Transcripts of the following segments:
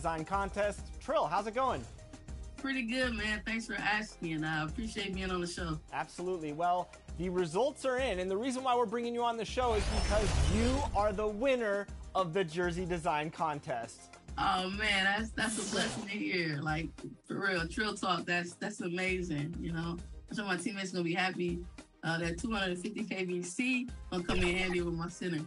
Design Contest. Trill, how's it going? Pretty good, man. Thanks for asking. I appreciate being on the show. Absolutely. Well, the results are in, and the reason why we're bringing you on the show is because you are the winner of the Jersey Design Contest. Oh man, that's a blessing to hear. Like, for real, Trill Talk, that's amazing. You know, I'm sure my teammates gonna be happy. That 250 KBC gonna come in handy with my center.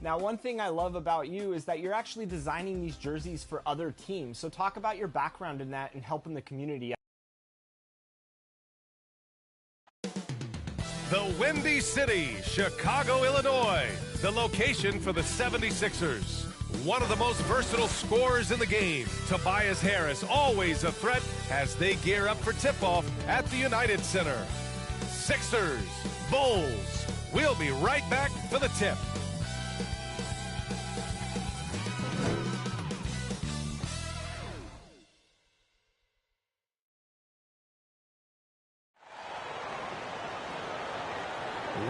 Now, one thing I love about you is that you're actually designing these jerseys for other teams. So talk about your background in that and helping the community. The Windy City, Chicago, Illinois, the location for the 76ers. One of the most versatile scorers in the game, Tobias Harris, always a threat as they gear up for tip-off at the United Center. Sixers, Bulls. We'll be right back for the tip.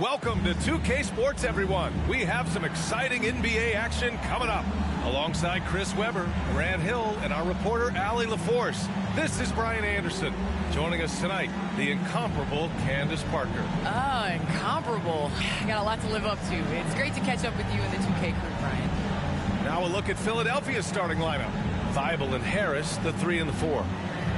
Welcome to 2K Sports, everyone. We have some exciting NBA action coming up. Alongside Chris Webber, Grant Hill, and our reporter, Allie LaForce, this is Brian Anderson. Joining us tonight, the incomparable Candace Parker. Oh, incomparable. I got a lot to live up to. It's great to catch up with you and the 2K crew, Brian. Now a look at Philadelphia's starting lineup. Thibault and Harris, the 3 and the 4.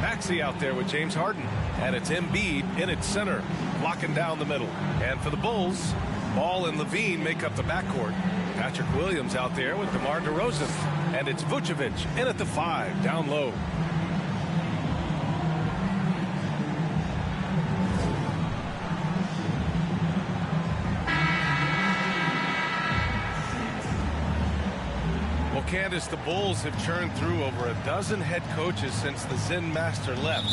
Maxey out there with James Harden. And it's Embiid in its center, blocking down the middle. And for the Bulls, Ball and Levine make up the backcourt. Patrick Williams out there with DeMar DeRozan. And it's Vucevic in at the 5, down low. Well, Candace, the Bulls have churned through over a dozen head coaches since the Zen Master left.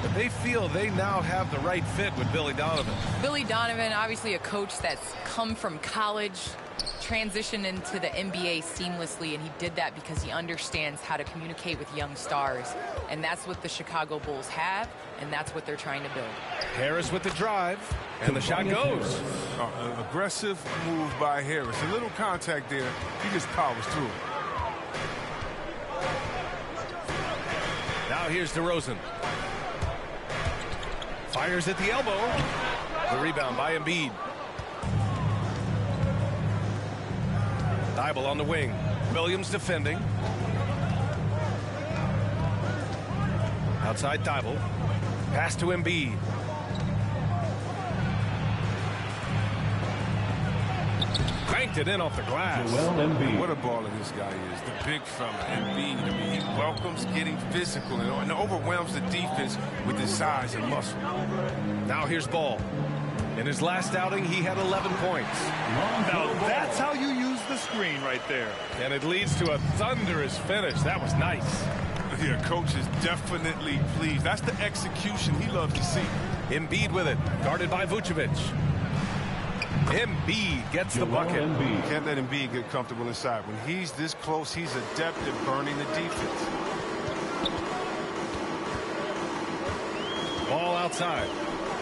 But they feel they now have the right fit with Billy Donovan. Billy Donovan, obviously a coach that's come from college, transitioned into the NBA seamlessly, and he did that because he understands how to communicate with young stars. And that's what the Chicago Bulls have, and that's what they're trying to build. Harris with the drive, and the shot goes. An aggressive move by Harris. A little contact there. He just powers through. Now here's DeRozan. Fires at the elbow. The rebound by Embiid. Thibault on the wing. Williams defending. Outside Thibault. Pass to Embiid. Banked it in off the glass. What a baller this guy is. The big fella, Embiid. I mean, he welcomes getting physical and overwhelms the defense with his size and muscle. Now here's Ball. In his last outing, he had 11 points. Now that's how you use the screen right there. And it leads to a thunderous finish. That was nice. Yeah, coach is definitely pleased. That's the execution he loves to see. Embiid with it, guarded by Vucevic. Embiid gets the bucket. Can't let Embiid get comfortable inside. When he's this close, he's adept at burning the defense. Ball outside.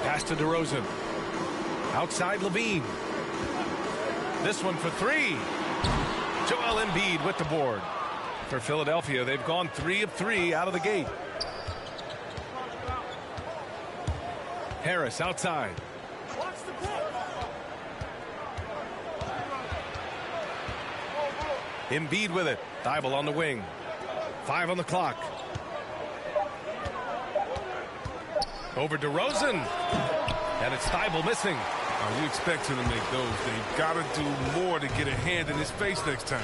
Pass to DeRozan. Outside Levine. This one for 3. Joel Embiid with the board. For Philadelphia, they've gone 3 of 3 out of the gate. Harris outside. Embiid with it. Thibault on the wing. 5 on the clock. Over DeRozan. And it's Thibault missing. You expect him to make those. They've got to do more to get a hand in his face next time.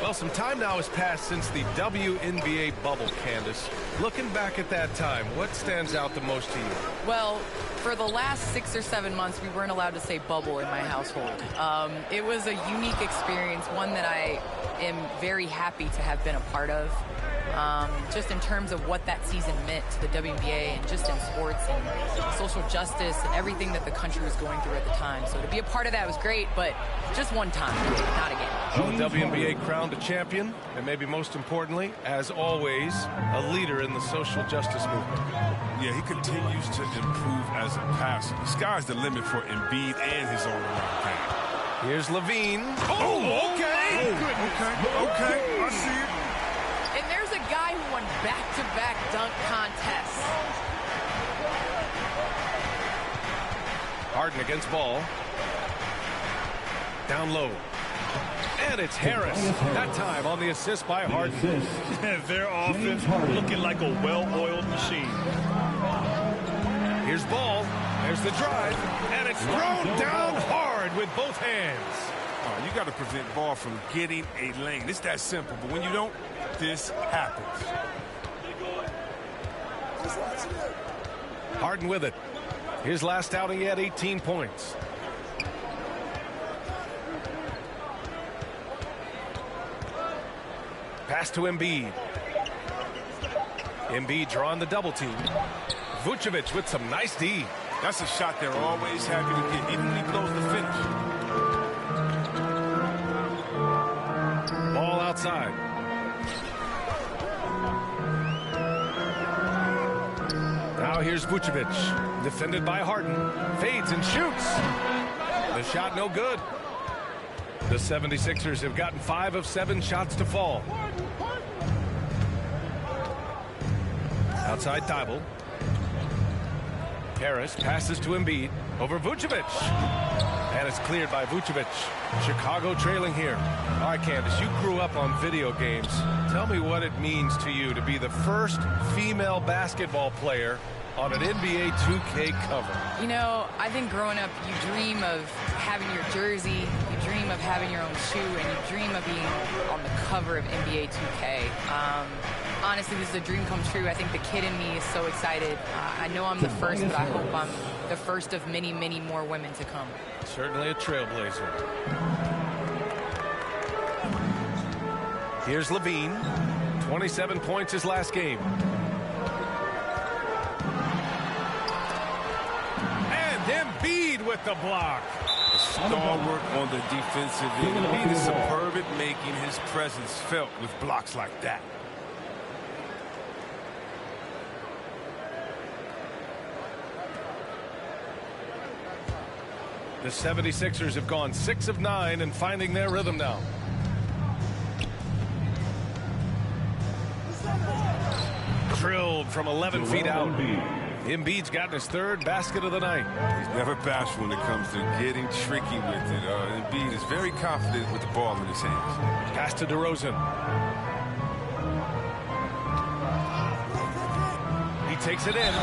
Well, some time now has passed since the WNBA bubble, Candace. Looking back at that time, what stands out the most to you? Well, for the last 6 or 7 months, we weren't allowed to say bubble in my household. It was a unique experience, one that I am very happy to have been a part of. Just in terms of what that season meant to the WNBA and just in sports and social justice and everything that the country was going through at the time. So to be a part of that was great, but just one time, not again. Well, the WNBA crowned a champion, and maybe most importantly, as always, a leader in the social justice movement. Yeah, he continues to improve as a passer. The sky's the limit for Embiid and his all-around game. Here's Levine. Oh, okay. Okay, I see it. And there's Here's a guy who won back-to-back dunk contests. Harden against Ball. Down low. And it's Harris. That time on the assist by Harden. Their offense looking like a well-oiled machine. Here's Ball. There's the drive. And it's thrown down hard with both hands. Oh, you got to prevent Ball from getting a lane. It's that simple. But when you don't, this happens. Harden with it. His last outing, he had 18 points. Pass to Embiid. Embiid drawing the double team. Vucevic with some nice D. That's a shot they're always happy to get, even when he blows the finish. Ball outside. Now here's Vucevic. Defended by Harden. Fades and shoots. The shot no good. The 76ers have gotten 5 of 7 shots to fall. Outside Thibault. Harris passes to Embiid over Vucevic. And it's cleared by Vucevic. Chicago trailing here. All right, Candace, you grew up on video games. Tell me what it means to you to be the first female basketball player on an NBA 2K cover. You know, I think growing up, you dream of having your jersey, you dream of having your own shoe, and you dream of being on the cover of NBA 2K. Honestly, this is a dream come true. I think the kid in me is so excited. I know I'm the first, but I hope I'm the first of many, many more women to come. Certainly a trailblazer. Here's Levine. 27 points his last game. And Embiid with the block. Stalwart on the defensive end. Embiid is superb at making his presence felt with blocks like that. The 76ers have gone 6 of 9 and finding their rhythm now. Drilled from 11 feet out. Embiid's gotten his 3rd basket of the night. He's never bashful when it comes to getting tricky with it. Embiid is very confident with the ball in his hands. Pass to DeRozan. He takes it in.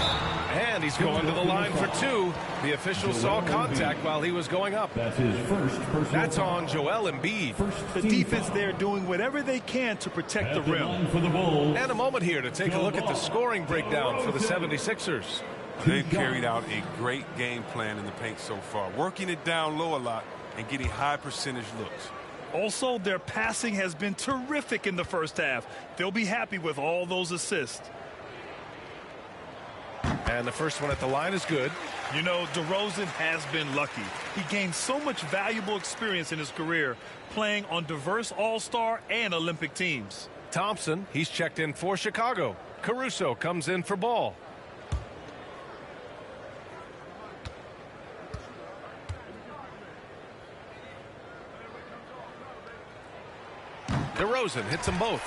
And he's going to the line for 2. The official saw contact while he was going up. That's his first personal. That's on Joel Embiid. The defense there doing whatever they can to protect the rim. For the Bulls. And a moment here to take a look at the scoring breakdown for the 76ers. They've carried out a great game plan in the paint so far, working it down low a lot and getting high percentage looks. Also, their passing has been terrific in the first half. They'll be happy with all those assists. And the first one at the line is good. You know, DeRozan has been lucky. He gained so much valuable experience in his career playing on diverse All-Star and Olympic teams. Thompson, he's checked in for Chicago. Caruso comes in for Ball. DeRozan hits them both.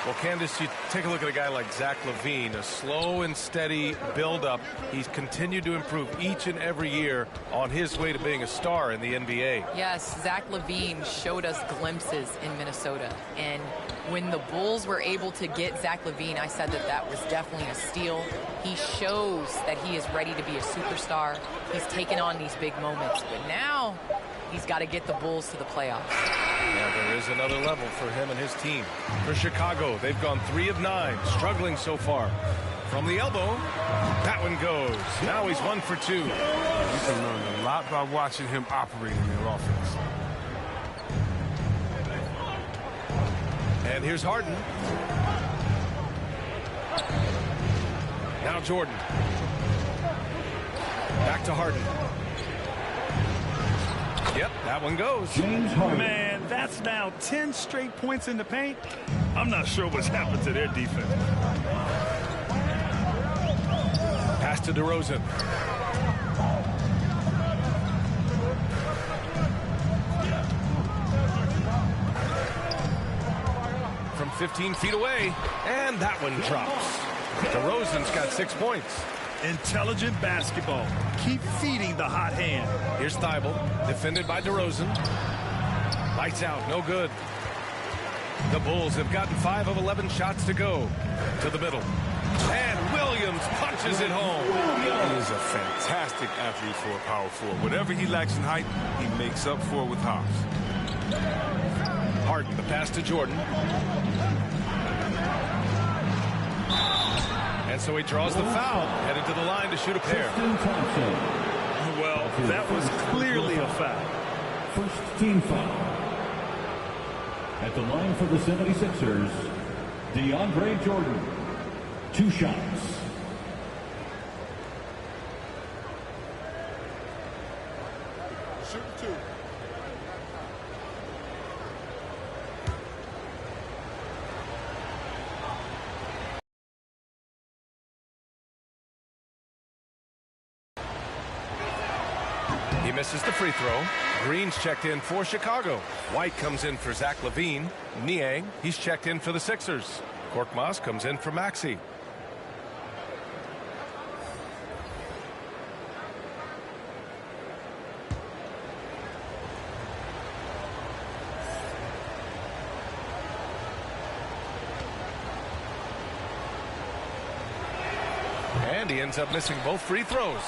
Well, Candace, you take a look at a guy like Zach LaVine, a slow and steady build-up. He's continued to improve each and every year on his way to being a star in the NBA. Yes, Zach LaVine showed us glimpses in Minnesota. And when the Bulls were able to get Zach LaVine, I said that that was definitely a steal. He shows that he is ready to be a superstar. He's taken on these big moments. But now he's got to get the Bulls to the playoffs. Yeah, there is another level for him and his team. For Chicago, they've gone 3 of 9, struggling so far. From the elbow, that one goes. Now he's 1 for 2. You can learn a lot by watching him operate in their offense. And here's Harden. Now Jordan. Back to Harden. Yep, that one goes. James Harden. Man, that's now 10 straight points in the paint. I'm not sure what's happened to their defense. Pass to DeRozan. From 15 feet away, and that one drops. DeRozan's got 6 points. Intelligent basketball. Keep feeding the hot hand. Here's Thibault, defended by DeRozan. Lights out, no good. The Bulls have gotten 5 of 11 shots to go. To the middle. And Williams punches it home. He is a fantastic athlete for a power forward. Whatever he lacks in height, he makes up for it with hops. Harden, the pass to Jordan. And so he draws the foul, headed to the line to shoot a pair. Well, that was clearly a foul. First team foul. At the line for the 76ers, DeAndre Jordan. 2 shots. Shoot 2. He misses the free throw. Green's checked in for Chicago. White comes in for Zach LaVine. Niang, he's checked in for the Sixers. Korkmaz comes in for Maxey. And he ends up missing both free throws.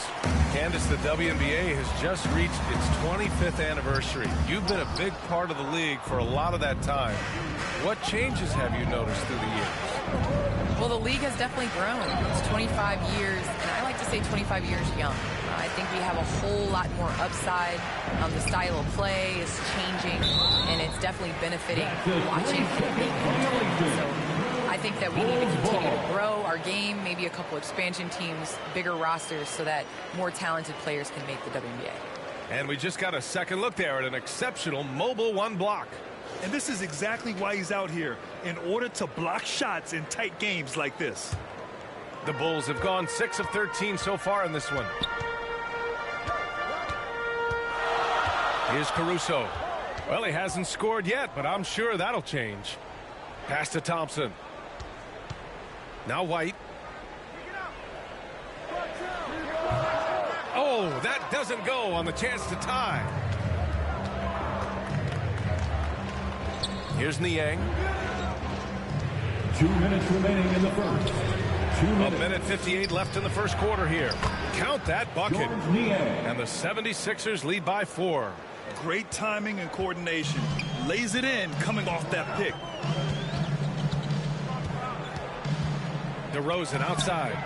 Candace, the WNBA has just reached its 25th anniversary. You've been a big part of the league for a lot of that time. What changes have you noticed through the years? Well, the league has definitely grown. It's 25 years, and I like to say 25 years young. I think we have a whole lot more upside. The style of play is changing, and it's definitely benefiting watching and being entertained. So I think that we need to continue to grow our game, maybe a couple expansion teams, bigger rosters, so that more talented players can make the WNBA. And we just got a second look there at an exceptional Mobile One block. And this is exactly why he's out here, in order to block shots in tight games like this. The Bulls have gone 6 of 13 so far in this one. Here's Caruso. Well, he hasn't scored yet, but I'm sure that'll change. Pass to Thompson. Now White. Oh, that doesn't go on the chance to tie. Here's Niang. 2 minutes remaining in the first. 2 minutes. 1:58 left in the first quarter here. Count that bucket. And the 76ers lead by 4. Great timing and coordination. Lays it in coming off that pick. DeRozan outside.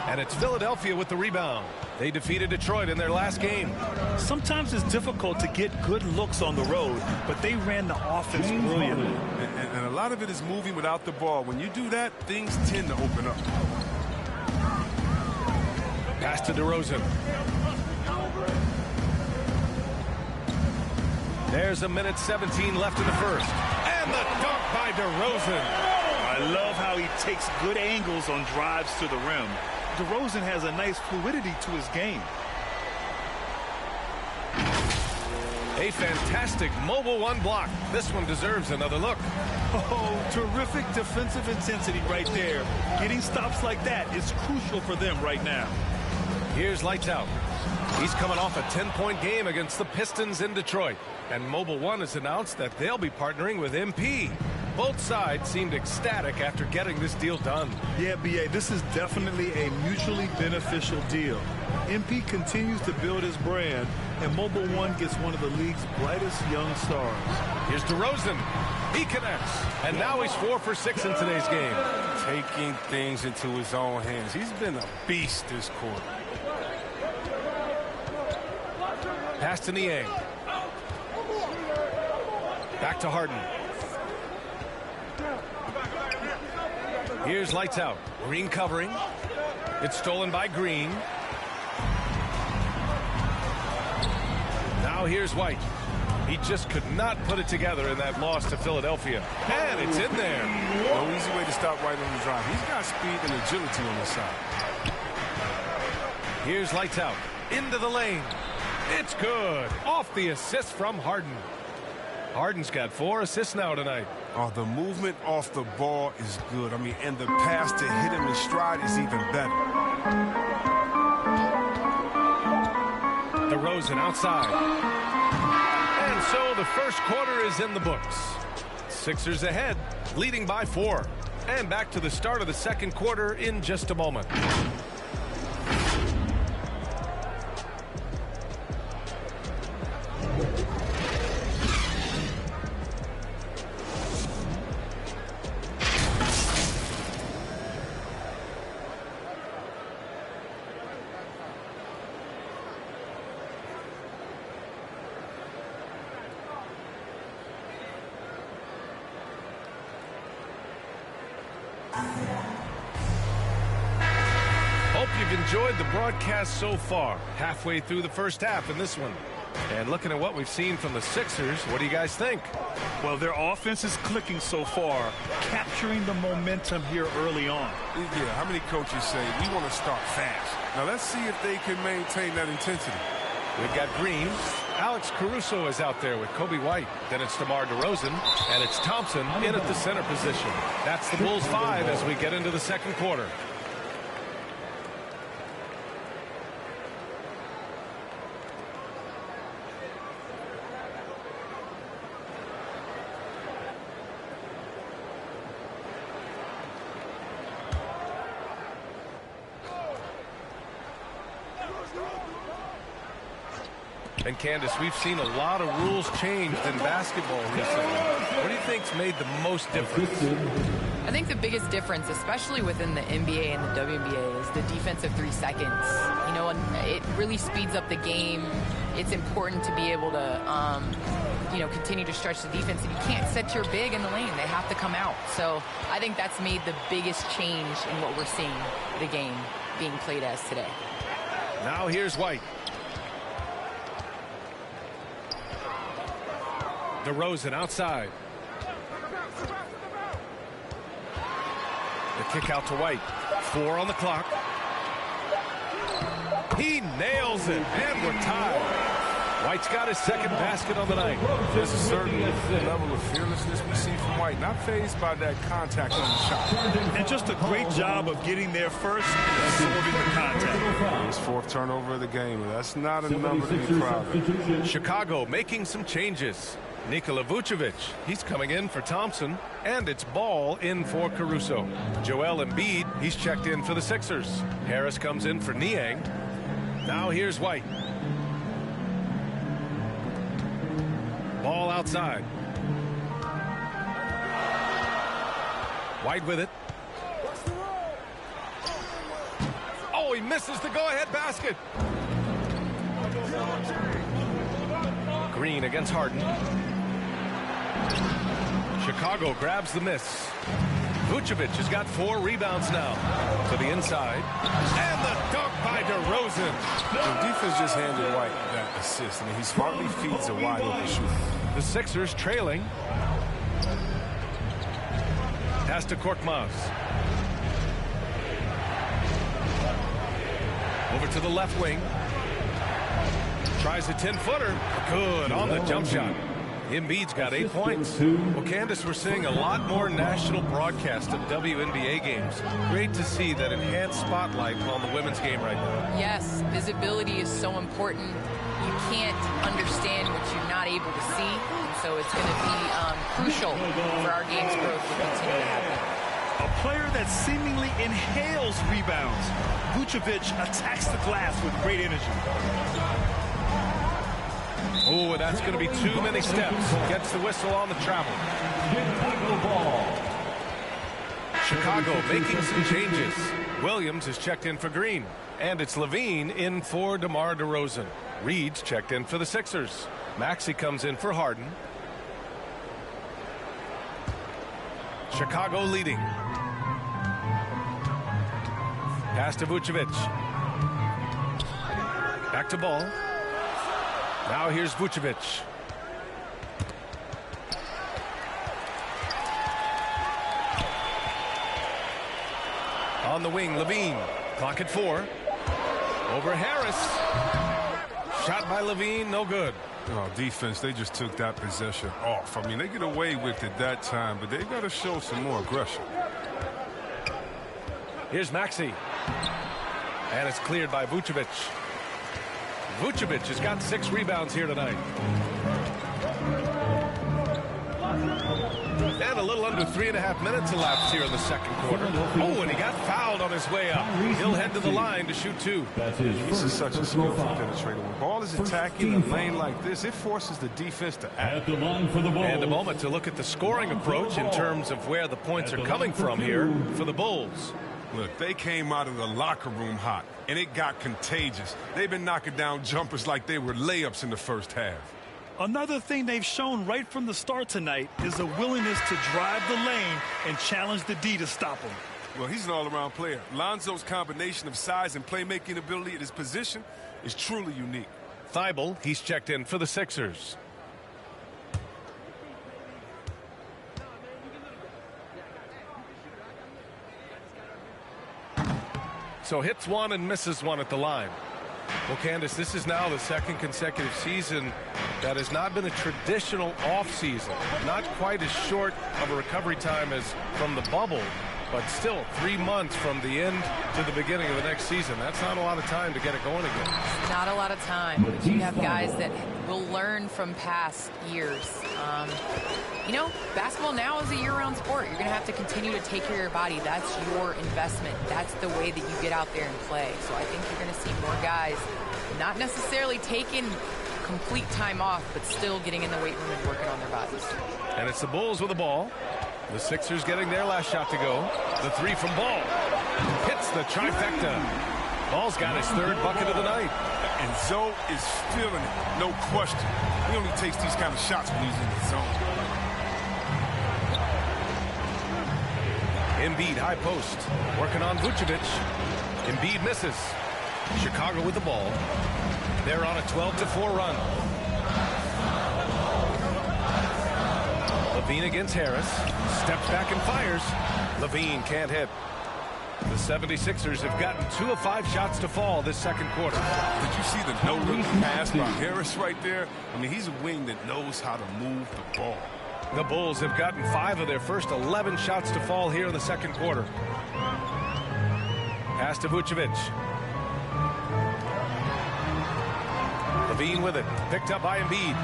And it's Philadelphia with the rebound. They defeated Detroit in their last game. Sometimes it's difficult to get good looks on the road, but they ran the offense brilliantly. And a lot of it is moving without the ball. When you do that, things tend to open up. Pass to DeRozan. There's 1:17 left in the first. And the dunk by DeRozan. I love how he takes good angles on drives to the rim. DeRozan has a nice fluidity to his game. A fantastic Mobile One block. This one deserves another look. Oh, terrific defensive intensity right there. Getting stops like that is crucial for them right now. Here's Lights Out. He's coming off a 10-point game against the Pistons in Detroit. And Mobile One has announced that they'll be partnering with MP. Both sides seemed ecstatic after getting this deal done. Yeah, B.A., this is definitely a mutually beneficial deal. MP continues to build his brand, and Mobile One gets one of the league's brightest young stars. Here's DeRozan. He connects. And now he's 4 for 6 in today's game. Taking things into his own hands. He's been a beast this quarter. Pass to Niang. Back to Harden. Here's Lights Out. Green covering. It's stolen by Green. Now here's White. He just could not put it together in that loss to Philadelphia. And it's in there. No easy way to stop White on the drive. He's got speed and agility on his side. Here's Lights Out. Into the lane. It's good. Off the assist from Harden. Harden's got 4 assists now tonight. Oh, the movement off the ball is good. I mean, and the pass to hit him in stride is even better. DeRozan outside. And so the first quarter is in the books. Sixers ahead, leading by 4. And back to the start of the second quarter in just a moment. Hope you've enjoyed the broadcast so far. Halfway through the first half in this one. And looking at what we've seen from the Sixers, what do you guys think? Well, their offense is clicking so far, capturing the momentum here early on. Yeah, how many coaches say, we want to start fast? Now, let's see if they can maintain that intensity. We've got Green. Alex Caruso is out there with Kobe White. Then it's DeMar DeRozan. And it's Thompson in at the center position. That's the Bulls 5 as we get into the second quarter. And Candace, we've seen a lot of rules changed in basketball recently. What do you think's made the most difference? I think the biggest difference, especially within the NBA and the WNBA, is the defensive 3 seconds. You know, and it really speeds up the game. It's important to be able to, you know, continue to stretch the defense. And you can't set your big in the lane. They have to come out. So I think that's made the biggest change in what we're seeing the game being played as today. Now here's White. DeRozan outside. The kick out to White. 4 on the clock. He nails it, and we're tied. White's got his second basket on the night. There's a certain level of fearlessness we see from White, not fazed by that contact on the shot. And just a great job of getting there first and absorbing the contact. His 4th turnover of the game. That's not a number to be proud of. Chicago making some changes. Nikola Vucevic, he's coming in for Thompson, and it's Ball in for Caruso. Joel Embiid, he's checked in for the Sixers. Harris comes in for Niang. Now here's White. Ball outside. White with it. Oh, he misses the go-ahead basket. Green against Harden. Chicago grabs the miss. Vucevic has got 4 rebounds now. To the inside. And the dunk by DeRozan. The defense just handed White that assist. I mean, he smartly feeds a wide open shooter. The Sixers trailing. Pass to Korkmaz. Over to the left wing. Tries a 10-footer. Good on the jump shot. Embiid's got 8 points. Well, Candace, we're seeing a lot more national broadcast of WNBA games. Great to see that enhanced spotlight on the women's game right now. Yes, visibility is so important. You can't understand what you're not able to see, and so it's going to be crucial for our game's growth to continue to happen. A player that seemingly inhales rebounds. Vucevic attacks the glass with great energy. Oh, that's going to be too many steps. Gets the whistle on the travel. Chicago making some changes. Williams is checked in for Green. And it's Levine in for DeMar DeRozan. Reed's checked in for the Sixers. Maxey comes in for Harden. Chicago leading. Pass to Vucevic. Back to Ball. Now here's Vucevic. On the wing, Levine. Clock at 4. Over Harris. Shot by Levine, no good. Oh, defense, they just took that possession off. I mean, they get away with it that time, but they got to show some more aggression. Here's Maxey. And it's cleared by Vucevic. Vucevic has got 6 rebounds here tonight. And a little under 3.5 minutes elapsed here in the second quarter. Oh, and he got fouled on his way up. He'll head to the line to shoot 2. This is such a skillful penetrator. When ball is attacking a lane like this, it forces the defense to act. And a moment to look at the scoring approach in terms of where the points are coming from here for the Bulls. Look, they came out of the locker room hot, and it got contagious. They've been knocking down jumpers like they were layups in the first half. Another thing they've shown right from the start tonight is a willingness to drive the lane and challenge the D to stop him. Well, he's an all-around player. Lonzo's combination of size and playmaking ability at his position is truly unique. Thibault, he's checked in for the Sixers. So hits one and misses one at the line. Well, Candace, this is now the second consecutive season that has not been a traditional off-season. Not quite as short of a recovery time as from the bubble, but still 3 months from the end to the beginning of the next season. That's not a lot of time to get it going again. Not a lot of time, but you have guys that will learn from past years. You know, basketball now is a year-round sport. You're going to have to continue to take care of your body. That's your investment. That's the way that you get out there and play. So I think you're going to see more guys not necessarily taking complete time off, but still getting in the weight room and working on their bodies. And it's the Bulls with the ball. The Sixers getting their last shot to go. The 3 from Ball. Hits the trifecta. Ball's got his 3rd bucket of the night. And Zoe is feeling it, no question. He only takes these kind of shots when he's in the zone. Embiid high post. Working on Vucevic. Embiid misses. Chicago with the ball. They're on a 12-4 run. Levine against Harris. Steps back and fires. Levine can't hit. The 76ers have gotten 2 of 5 shots to fall this second quarter. Did you see the no-look pass by Harris right there? I mean, he's a wing that knows how to move the ball. The Bulls have gotten 5 of their first 11 shots to fall here in the second quarter. Pass to Vucevic. Levine with it. Picked up by Embiid.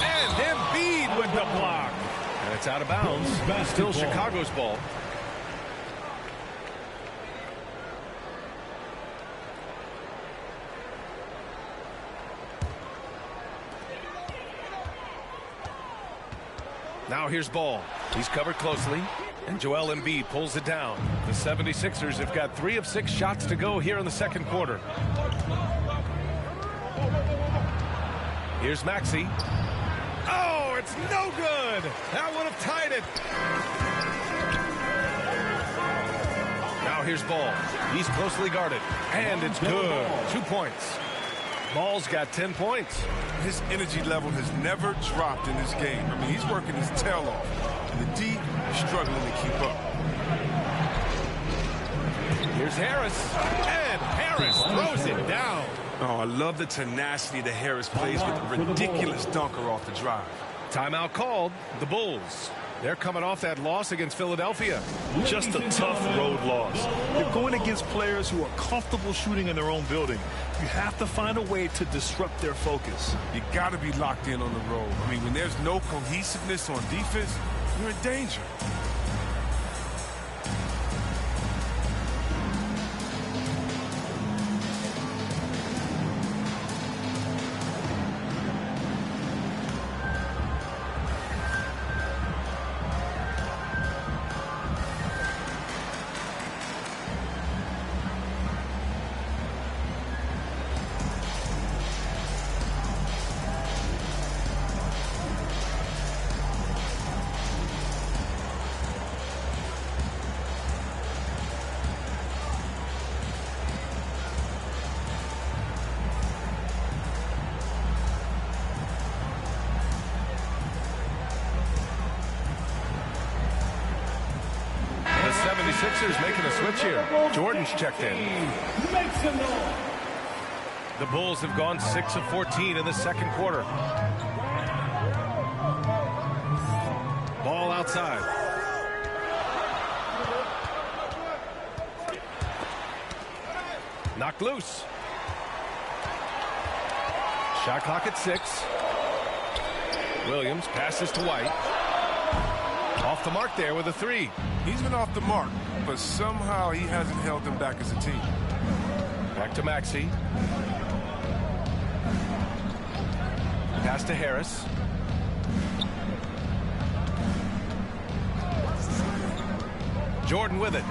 And Embiid with the block. And it's out of bounds. Still Chicago's ball. Now here's Ball. He's covered closely, and Joel Embiid pulls it down. The 76ers have got 3 of 6 shots to go here in the second quarter. Here's Maxey. Oh, it's no good. That would have tied it. Now here's Ball. He's closely guarded, and it's good. 2 points. Ball's got 10 points. His energy level has never dropped in this game. I mean, he's working his tail off, and the D is struggling to keep up. Here's Harris, and Harris throws it down. Oh, I love the tenacity that Harris plays with, a ridiculous dunker off the drive. Timeout called. The Bulls. They're coming off that loss against Philadelphia. Just a tough road loss. You're going against players who are comfortable shooting in their own building. You have to find a way to disrupt their focus. You got to be locked in on the road. I mean, when there's no cohesiveness on defense, you're in danger. Sixers making a switch here. Jordan's checked in. The Bulls have gone 6 of 14 in the second quarter. Ball outside. Knocked loose. Shot clock at 6. Williams passes to White. Off the mark there with a 3. He's been off the mark, but somehow he hasn't held them back as a team. Back to Maxey. Pass to Harris. Jordan with it.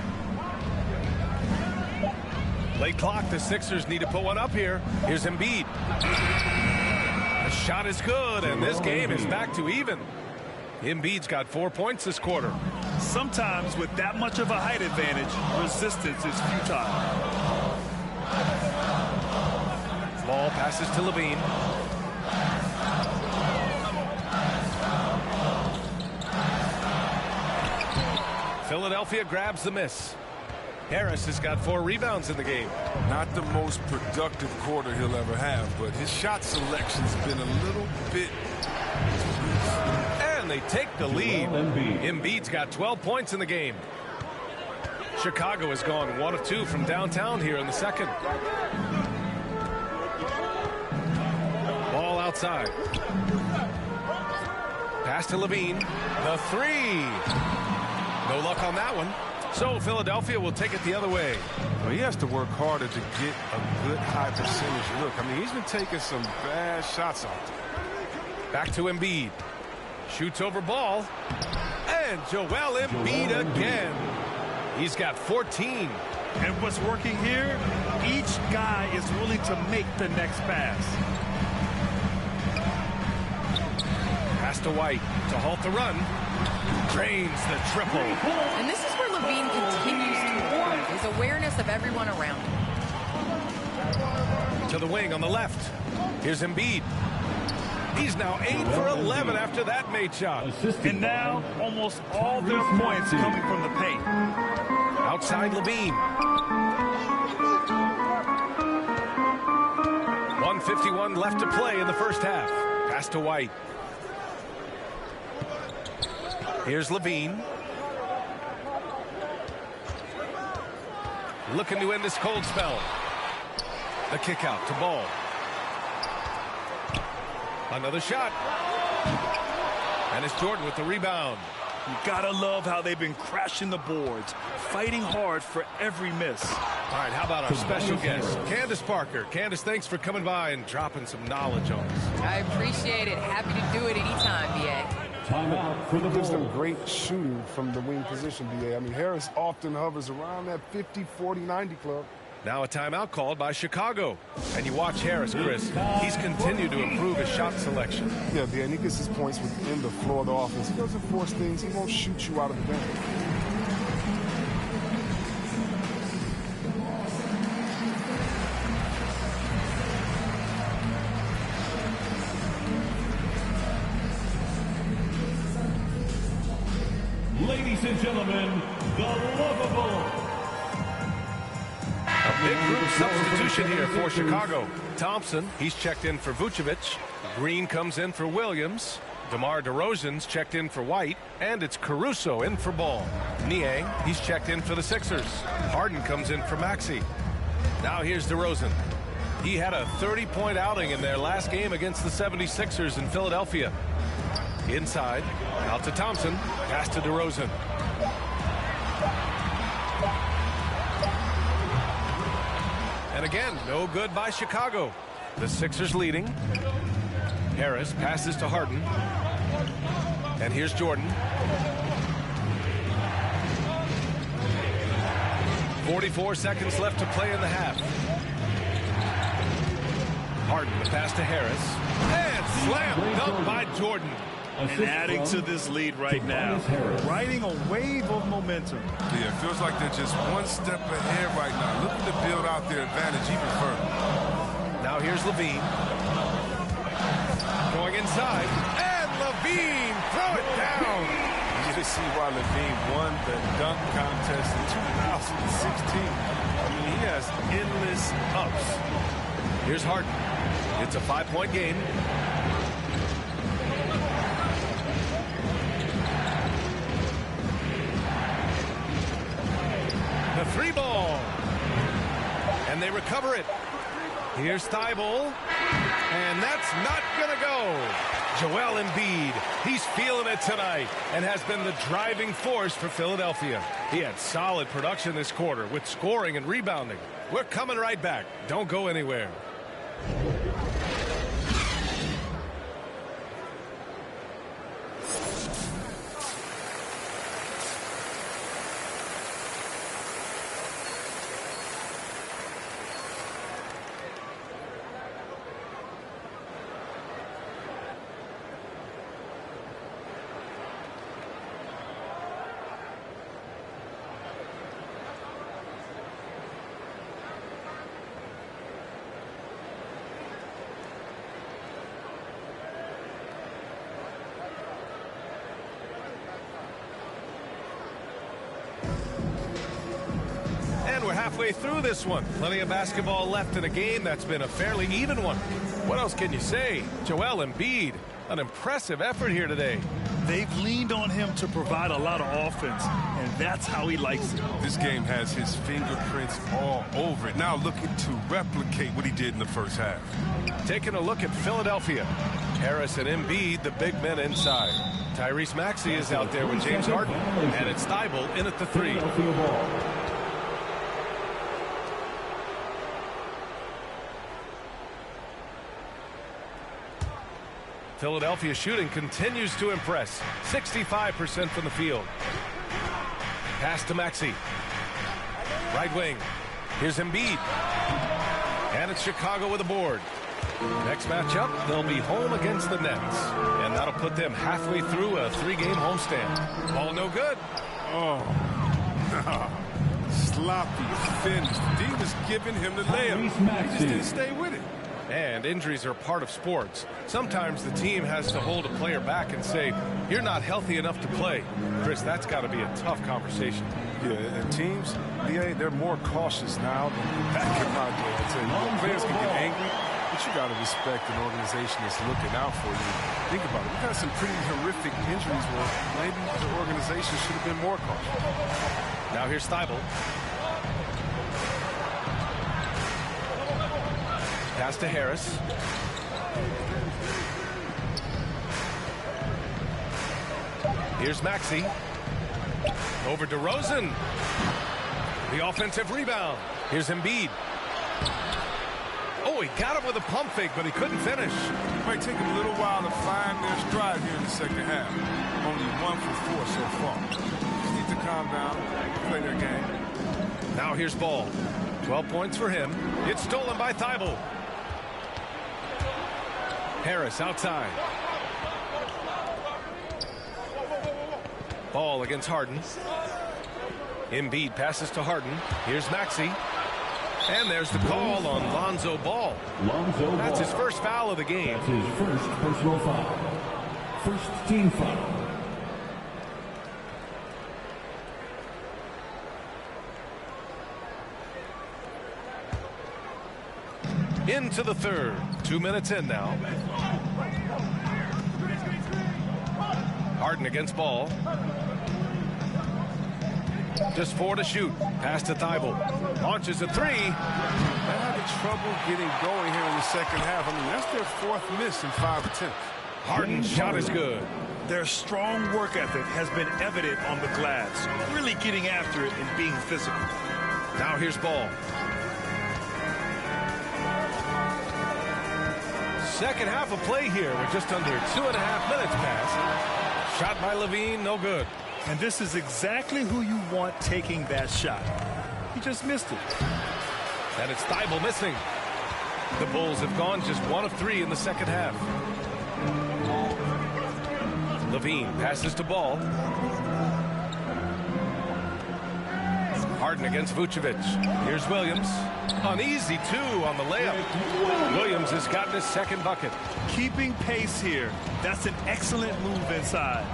Late clock. The Sixers need to put one up here. Here's Embiid. The shot is good, and this game is back to even. Embiid's got 4 points this quarter. Sometimes with that much of a height advantage, resistance is futile. Ball passes to Levine. Philadelphia grabs the miss. Harris has got 4 rebounds in the game. Not the most productive quarter he'll ever have, but his shot selection's been a little bit... And they take the lead. Embiid's got 12 points in the game. Chicago has gone 1 of 2 from downtown here in the second. Ball outside. Pass to Levine. The 3. No luck on that one. So Philadelphia will take it the other way. Well, he has to work harder to get a good high percentage look. I mean, he's been taking some bad shots out there. Back to Embiid. Shoots over ball. And Joel Embiid again. He's got 14. And what's working here? Each guy is willing to make the next pass. Pass to White to halt the run. Drains the triple. And this is where Levine continues to improve. His awareness of everyone around him. To the wing on the left. Here's Embiid. He's now 8 for 11 after that made shot. And now almost all their points coming from the paint. Outside Levine. 1:51 left to play in the first half. Pass to White. Here's Levine. Looking to end this cold spell. The kick out to Ball. Another shot. And it's Jordan with the rebound. You gotta love how they've been crashing the boards, fighting hard for every miss. All right, how about our special guest, Candace Parker. Candace, thanks for coming by and dropping some knowledge on us. I appreciate it. Happy to do it anytime, BA. Timeout for the Gives them Bulls. great shooting from the wing position, BA. I mean, Harris often hovers around that 50, 40, 90 club. Now a timeout called by Chicago. And you watch Harris, Chris. He's continued to improve his shot selection. Yeah, BA, and he gets his points within the floor of the offense. He doesn't force things. He won't shoot you out of the bench. Ladies and gentlemen, the Lovables. Big group substitution here for Chicago. Thompson, he's checked in for Vucevic. Green comes in for Williams. DeMar DeRozan's checked in for White. And it's Caruso in for Ball. Niang, he's checked in for the Sixers. Harden comes in for Maxey. Now here's DeRozan. He had a 30-point outing in their last game against the 76ers in Philadelphia. Inside, out to Thompson. Pass to DeRozan. And again, no good by Chicago. The Sixers leading. Harris passes to Harden. And here's Jordan. 44 seconds left to play in the half. Harden, the pass to Harris. And slam dunk by Jordan. And adding to this lead right now. Riding a wave of momentum. Yeah, it feels like they're just one step ahead right now. Looking to build out their advantage even further. Now here's Levine. Going inside. And Levine, throw it down. You can see why Levine won the dunk contest in 2016. I mean, he has endless ups. Here's Harden. It's a 5-point game. The 3 ball. And they recover it. Here's Thibault. And that's not going to go. Joel Embiid, he's feeling it tonight and has been the driving force for Philadelphia. He had solid production this quarter with scoring and rebounding. We're coming right back. Don't go anywhere. Halfway through this one. Plenty of basketball left in a game that's been a fairly even one. What else can you say? Joel Embiid, an impressive effort here today. They've leaned on him to provide a lot of offense, and that's how he likes it. This game has his fingerprints all over it. Now looking to replicate what he did in the first half. Taking a look at Philadelphia. Harris and Embiid, the big men inside. Tyrese Maxey is out there with James Harden, and it's Thibault in at the 3. Philadelphia shooting continues to impress. 65% from the field. Pass to Maxey. Right wing. Here's Embiid. And it's Chicago with a board. Next matchup, they'll be home against the Nets. And that'll put them halfway through a 3-game homestand. Ball no good. Oh, sloppy finish. D was giving him the layup. He just didn't stay with it. And injuries are part of sports. Sometimes the team has to hold a player back and say, you're not healthy enough to play. Chris, that's got to be a tough conversation. Yeah, and teams, they're more cautious now than back in my day. I tell you, players can get angry, but you got to respect an organization that's looking out for you. Think about it. We've had some pretty horrific injuries where maybe the organization should have been more cautious. Now here's Thibault. Pass to Harris. Here's Maxey. Over to Rosen. The offensive rebound. Here's Embiid. Oh, he got him with a pump fake, but he couldn't finish. Might take him a little while to find their stride here in the second half. Only 1 for 4 so far. Just need to calm down, play their game. Now here's Ball. 12 points for him. It's stolen by Thibault. Harris outside. Ball against Harden. Embiid passes to Harden. Here's Maxey. And there's the call on Lonzo Ball. That's his first foul of the game. That's his first personal foul. First team foul. Into the third. 2 minutes in now. Harden against Ball. Just 4 to shoot. Pass to Thibault. Launches a 3. They're having trouble getting going here in the second half. I mean, that's their 4th miss in 5 attempts. Harden's shot is good. Their strong work ethic has been evident on the glass, really getting after it and being physical. Now here's Ball. Second half of play here with just under 2.5 minutes passed. Shot by Levine, no good. And this is exactly who you want taking that shot. He just missed it. And it's Thibault missing. The Bulls have gone just 1 of 3 in the second half. Levine passes to Ball. Harden against Vucevic. Here's Williams. An easy 2 on the layup. Williams has gotten his second bucket. Keeping pace here. That's an excellent move inside.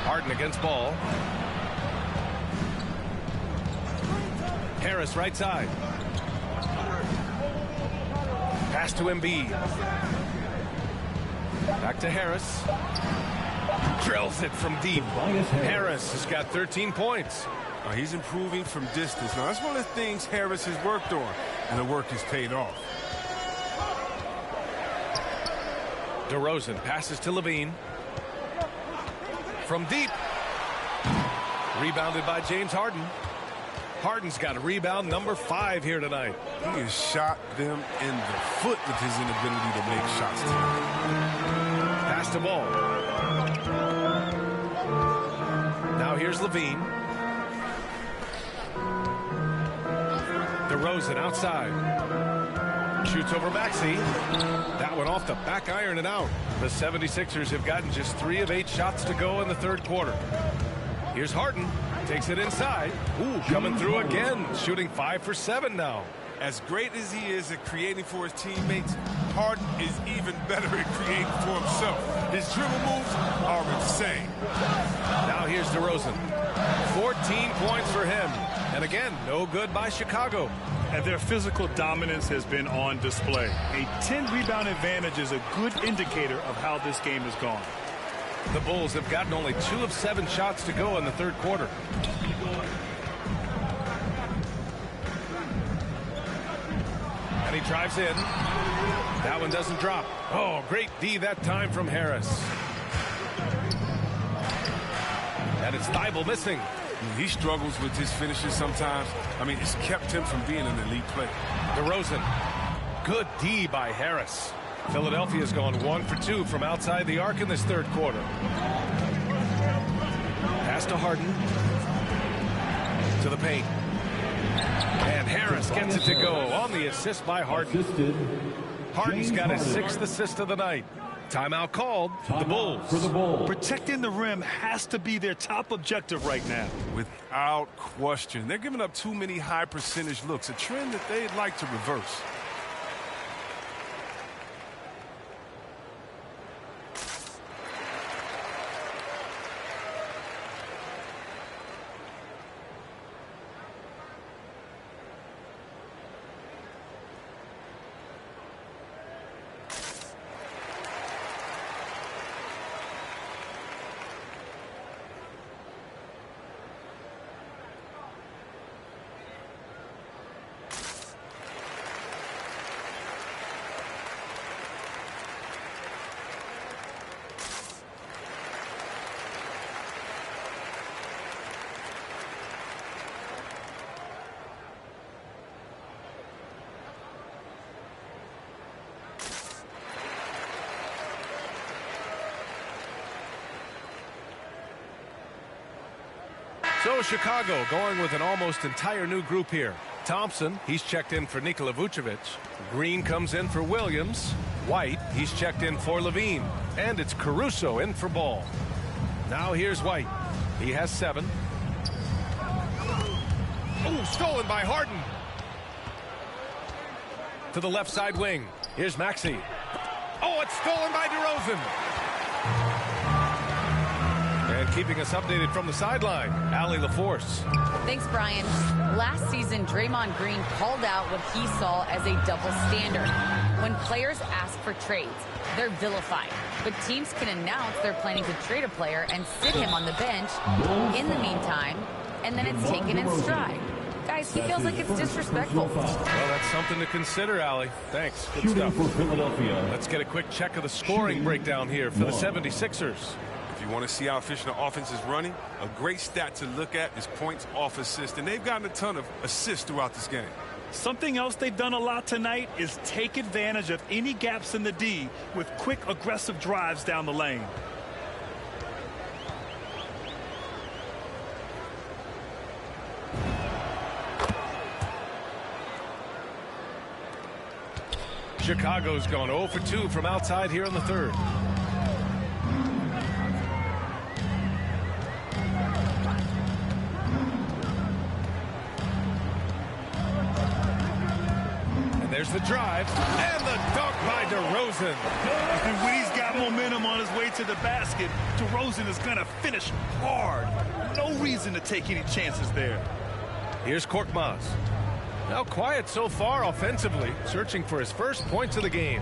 Harden against Ball. Harris right side. Pass to Embiid. Back to Harris. Drills it from deep. Harris has got 13 points. He's improving from distance. Now, that's one of the things Harris has worked on, and the work has paid off. DeRozan passes to Levine. From deep. Rebounded by James Harden. Harden's got a rebound number 5 here tonight. He has shot them in the foot with his inability to make shots tonight. Pass to Ball. Now here's Levine. DeRozan outside. Shoots over Maxey. That one off the back iron and out. The 76ers have gotten just 3 of 8 shots to go in the third quarter. Here's Harden. Takes it inside. Ooh, coming through again. Shooting 5 for 7 now. As great as he is at creating for his teammates, Harden is even better at creating for himself. His dribble moves are insane. Now here's DeRozan. 14 points for him. And again, no good by Chicago. And their physical dominance has been on display. A 10-rebound advantage is a good indicator of how this game has gone. The Bulls have gotten only 2 of 7 shots to go in the third quarter. And he drives in. That one doesn't drop. Oh, great D that time from Harris. And it's Thybulle missing. He struggles with his finishes sometimes. I mean, it's kept him from being an elite player. DeRozan. Good D by Harris. Philadelphia's gone 1 for 2 from outside the arc in this third quarter. Pass to Harden. To the paint. And Harris gets it to go on the assist by Harden. Harden's got his 6th assist of the night. Timeout called. The Bulls. Protecting the rim has to be their top objective right now. Without question. They're giving up too many high percentage looks, a trend that they'd like to reverse. So Chicago going with an almost entire new group here. Thompson, he's checked in for Nikola Vucevic. Green comes in for Williams. White, he's checked in for Levine. And it's Caruso in for Ball. Now here's White. He has 7. Oh, stolen by Harden. To the left side wing. Here's Maxey. Oh, it's stolen by DeRozan. And keeping us updated from the sideline, Allie LaForce. Thanks, Brian. Last season, Draymond Green called out what he saw as a double standard. When players ask for trades, they're vilified. But teams can announce they're planning to trade a player and sit him on the bench in the meantime, and then it's taken in stride. Guys, he feels like it's disrespectful. Well, that's something to consider, Allie. Thanks. Good stuff. For Philadelphia. Let's get a quick check of the scoring breakdown here for the 76ers. If you want to see how efficient the offense is running, a great stat to look at is points off assist. And they've gotten a ton of assists throughout this game. Something else they've done a lot tonight is take advantage of any gaps in the D with quick, aggressive drives down the lane. Chicago's gone 0 for 2 from outside here in the third. And there's the drive and the dunk by DeRozan. And when he's got momentum on his way to the basket, DeRozan is going to finish hard. No reason to take any chances there. Here's Korkmaz. Now quiet so far offensively, searching for his first points of the game.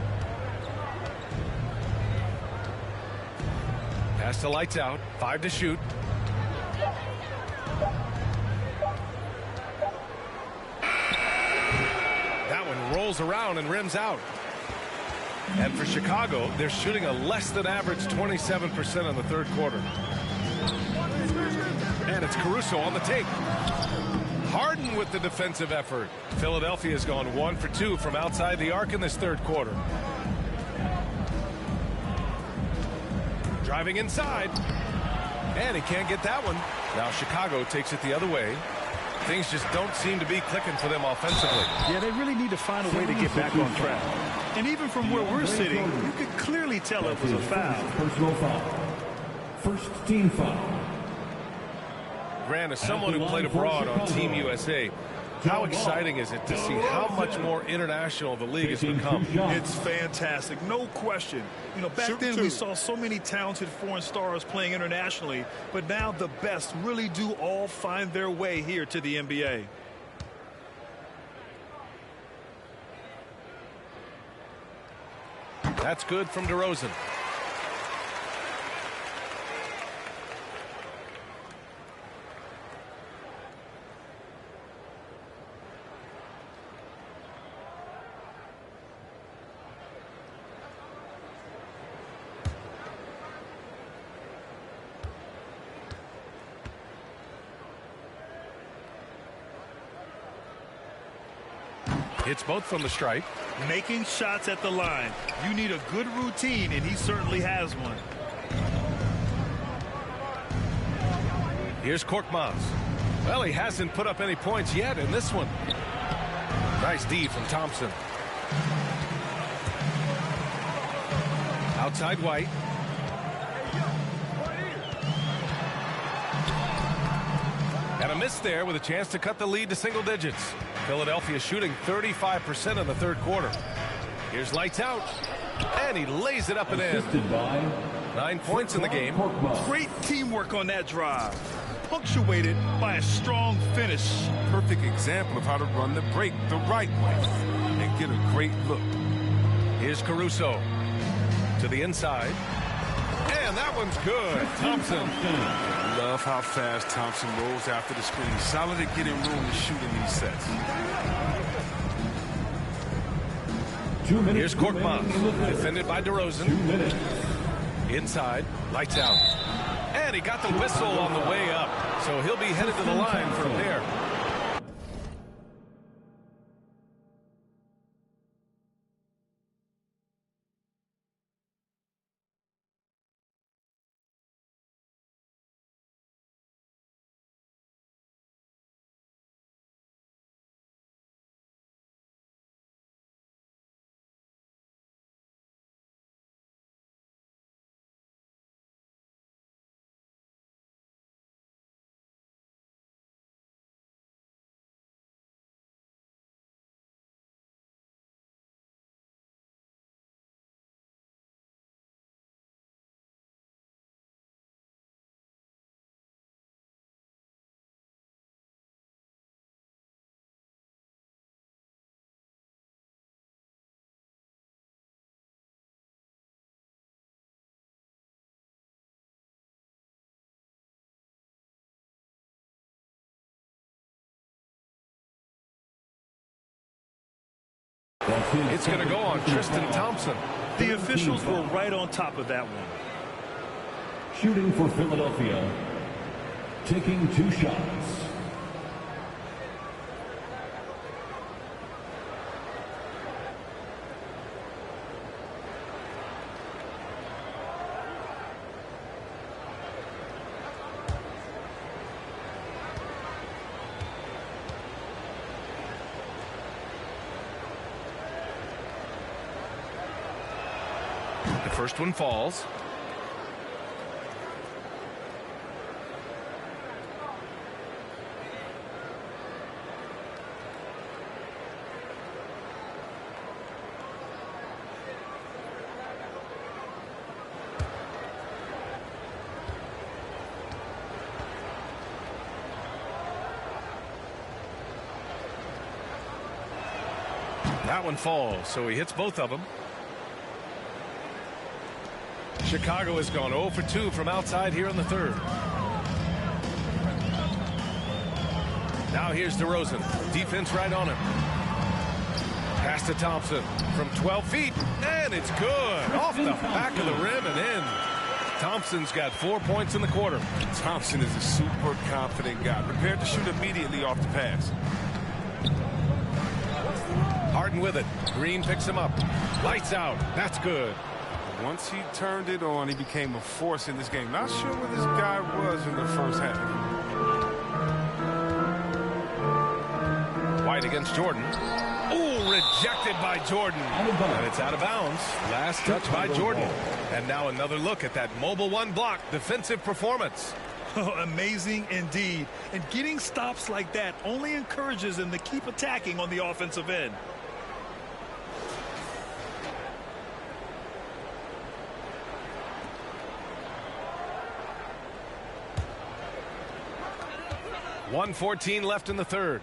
Pass to Lights Out, 5 to shoot. That one rolls around and rims out. And for Chicago, they're shooting a less than average 27% in the third quarter. And it's Caruso on the take. Harden with the defensive effort. Philadelphia's gone 1 for 2 from outside the arc in this third quarter. Driving inside. And he can't get that one. Now Chicago takes it the other way. Things just don't seem to be clicking for them offensively. Yeah, they really need to find a way to get back on track. And even from where we're sitting, you could clearly tell it was a foul. Personal foul. First team foul. Grant, as someone who played abroad on Team USA, how exciting is it to see how much more international the league has become? It's fantastic, no question. You know, back then we saw so many talented foreign stars playing internationally, but now the best really do all find their way here to the NBA. That's good from DeRozan. Hits both from the stripe. Making shots at the line. You need a good routine, and he certainly has one. Here's Korkmaz. Well, he hasn't put up any points yet in this one. Nice D from Thompson. Outside White. And a miss there with a chance to cut the lead to single digits. Philadelphia shooting 35% in the third quarter. Here's Lights Out. And he lays it up and in. 9 points in the game. Great teamwork on that drive. Punctuated by a strong finish. Perfect example of how to run the break the right way and get a great look. Here's Caruso to the inside. And that one's good. Thompson. Love how fast Thompson rolls after the screen. Solid at getting room to shoot in these sets. 2 minutes. Here's Korkmaz, defended by DeRozan. 2 minutes. Inside, Lights Out. And he got the whistle on the way up, so he'll be headed to the line for a pair. It's going to go on Tristan Thompson. The officials were right on top of that one. Shooting for Philadelphia. Taking 2 shots. First one falls. That one falls, so he hits both of them. Chicago has gone 0 for 2 from outside here in the third. Now here's DeRozan. Defense right on him. Pass to Thompson from 12 feet, and it's good. Off the back of the rim and in. Thompson's got 4 points in the quarter. Thompson is a super confident guy, prepared to shoot immediately off the pass. Harden with it. Green picks him up. Lights out. That's good. Once he turned it on, he became a force in this game. Not sure where this guy was in the first half. White against Jordan. Ooh, rejected by Jordan. And it's out of bounds. Last touch by Jordan. And now another look at that mobile one block defensive performance. Oh, amazing indeed. And getting stops like that only encourages them to keep attacking on the offensive end. .114 left in the third.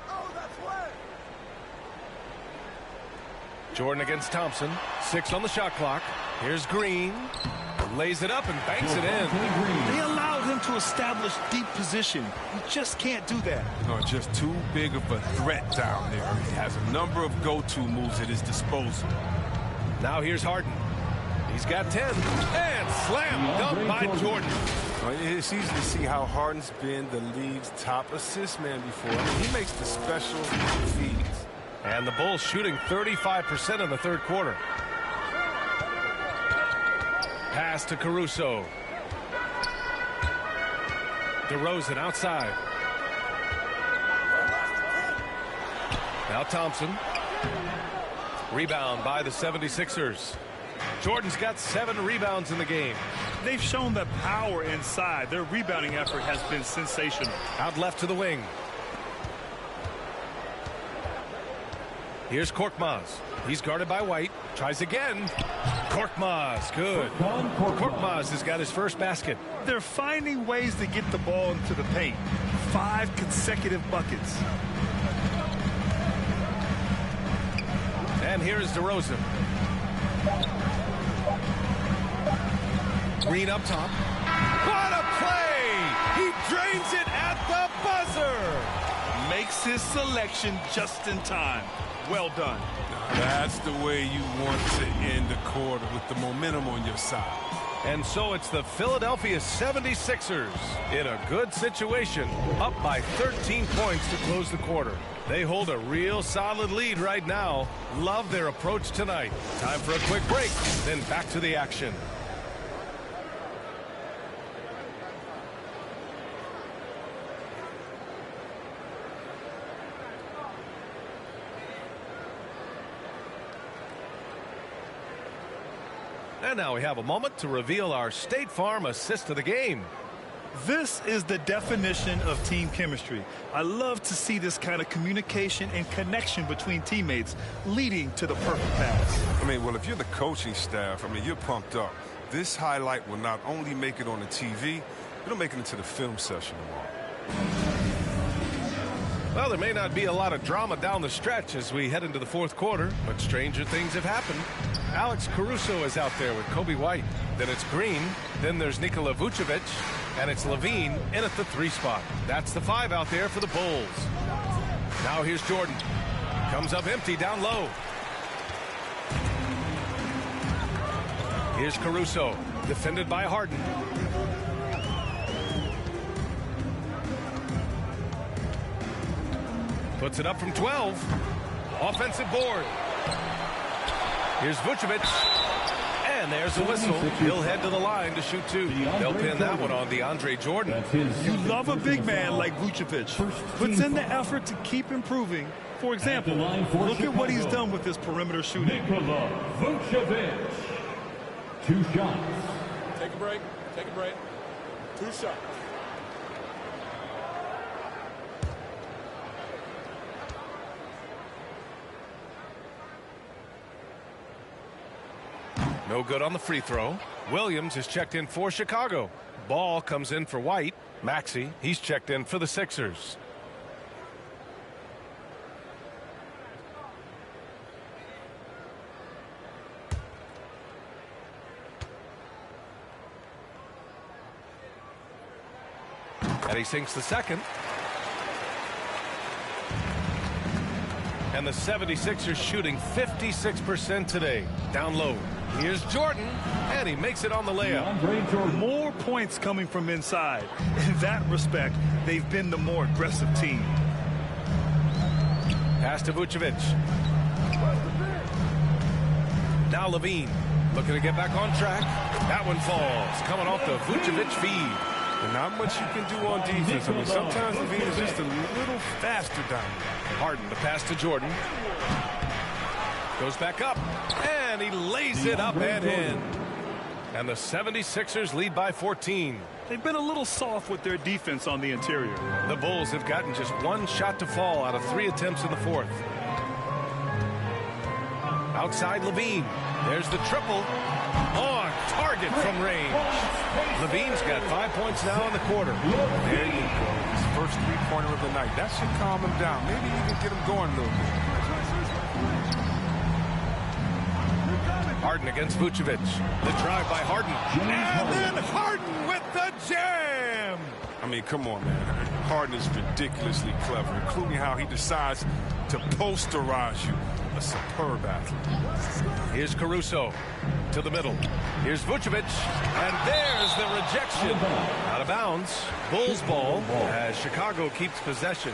Jordan against Thompson. 6 on the shot clock. Here's Green. Lays it up and banks it in. They allowed him to establish deep position. You just can't do that. No, just too big of a threat down there. He has a number of go-to moves at his disposal. Now here's Harden. He's got 10. And slam dunk by Jordan. It's easy to see how Harden's been the league's top assist man before. I mean, he makes the special feeds. And the Bulls shooting 35% in the third quarter. Pass to Caruso. DeRozan outside. Now Thompson. Rebound by the 76ers. Jordan's got 7 rebounds in the game. They've shown the power inside. Their rebounding effort has been sensational. Out left to the wing. Here's Korkmaz. He's guarded by White. Tries again. Korkmaz, good. Korkmaz has got his first basket. They're finding ways to get the ball into the paint. 5 consecutive buckets. And here is DeRozan. Green up top. What a play! He drains it at the buzzer! Makes his selection just in time. Well done. That's the way you want to end the quarter, with the momentum on your side. And so it's the Philadelphia 76ers in a good situation, up by 13 points to close the quarter. They hold a real solid lead right now. Love their approach tonight. Time for a quick break, then back to the action. And now we have a moment to reveal our State Farm assist of the game. This is the definition of team chemistry. I love to see this kind of communication and connection between teammates leading to the perfect pass. I mean, well, if you're the coaching staff, I mean, you're pumped up. This highlight will not only make it on the TV, it'll make it into the film session tomorrow. Well, there may not be a lot of drama down the stretch as we head into the fourth quarter, but stranger things have happened. Alex Caruso is out there with Kobe White. Then it's Green. Then there's Nikola Vucevic. And it's Levine in at the 3 spot. That's the 5 out there for the Bulls. Now here's Jordan. Comes up empty down low. Here's Caruso. Defended by Harden. Puts it up from 12. Offensive board. Here's Vucevic. And there's a whistle. He'll head to the line to shoot 2. They'll pin that one on DeAndre Jordan. You love a big man like Vucevic. Puts in the effort to keep improving. For example, look at what he's done with his perimeter shooting. Nikola Vucevic. 2 shots. Take a break. Take a break. 2 shots. No good on the free throw. Williams is checked in for Chicago. Ball comes in for White. Maxey, he's checked in for the Sixers. And he sinks the second. And the 76ers shooting 56% today. Down low. Here's Jordan, and he makes it on the layup. More points coming from inside. In that respect, they've been the more aggressive team. Pass to Vucevic. Now Levine looking to get back on track. That one falls. Coming off the Vucevic feed. And not much you can do on defense. I mean, sometimes Levine is just a little faster down there. Harden, the pass to Jordan. Goes back up, and he lays it up and in. And the 76ers lead by 14. They've been a little soft with their defense on the interior. The Bulls have gotten just one shot to fall out of 3 attempts in the fourth. Outside Levine. There's the triple. On target from range. Levine's got 5 points now in the quarter. There you go. His first three-pointer of the night. That should calm him down. Maybe even get him going a little bit. Harden against Vucevic. The drive by Harden. And then Harden with the jam. I mean, come on, man. Harden is ridiculously clever, including how he decides to posterize you. A superb athlete. Here's Caruso to the middle. Here's Vucevic. And there's the rejection. Out of bounds. Bulls ball as Chicago keeps possession.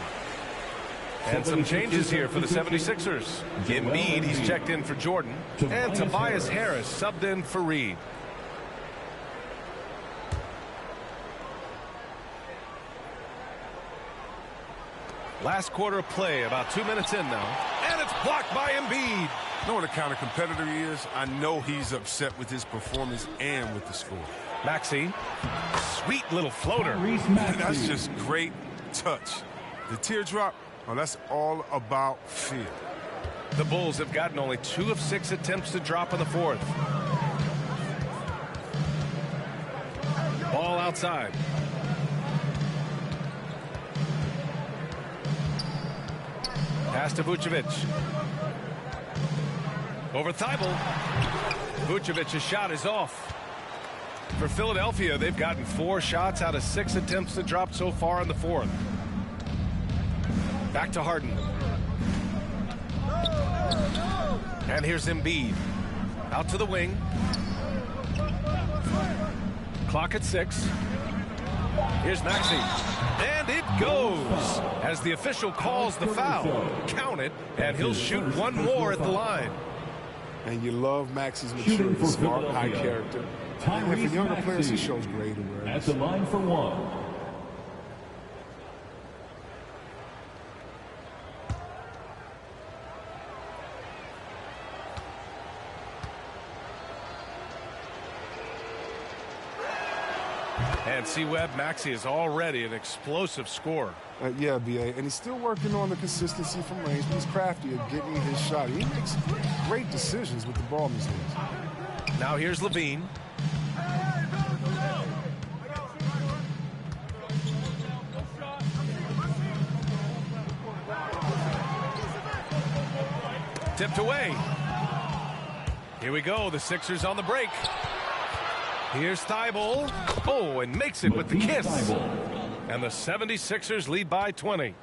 And some changes here for the 76ers. Embiid, he's checked in for Jordan. And Tobias Harris subbed in for Reed. Last quarter of play, about 2 minutes in now. And it's blocked by Embiid. You know what the kind of competitor he is? I know he's upset with his performance and with the score. Maxey, sweet little floater. That's just great touch. The teardrop, oh, that's all about feel. The Bulls have gotten only 2 of 6 attempts to drop in the fourth. Ball outside. Pass to Vucevic. Over Thibault. Vucevic's shot is off. For Philadelphia, they've gotten 4 shots out of 6 attempts to drop so far in the fourth. Back to Harden. And here's Embiid. Out to the wing. Clock at 6. Here's Maxey. And it goes as the official calls the foul. Count it, and he'll shoot one more at the line. And you love Maxey's maturity, smart, high character. And for younger players, he shows great awareness. At the line for one. And C-Web, Maxey is already an explosive scorer. Yeah, B.A., and he's still working on the consistency from range, but he's crafty at getting his shot. He makes great decisions with the ball in his hands. Now here's Levine. Tipped away. Here we go, the Sixers on the break. Here's Thibault. Oh, and makes it with the kiss. And the 76ers lead by 20.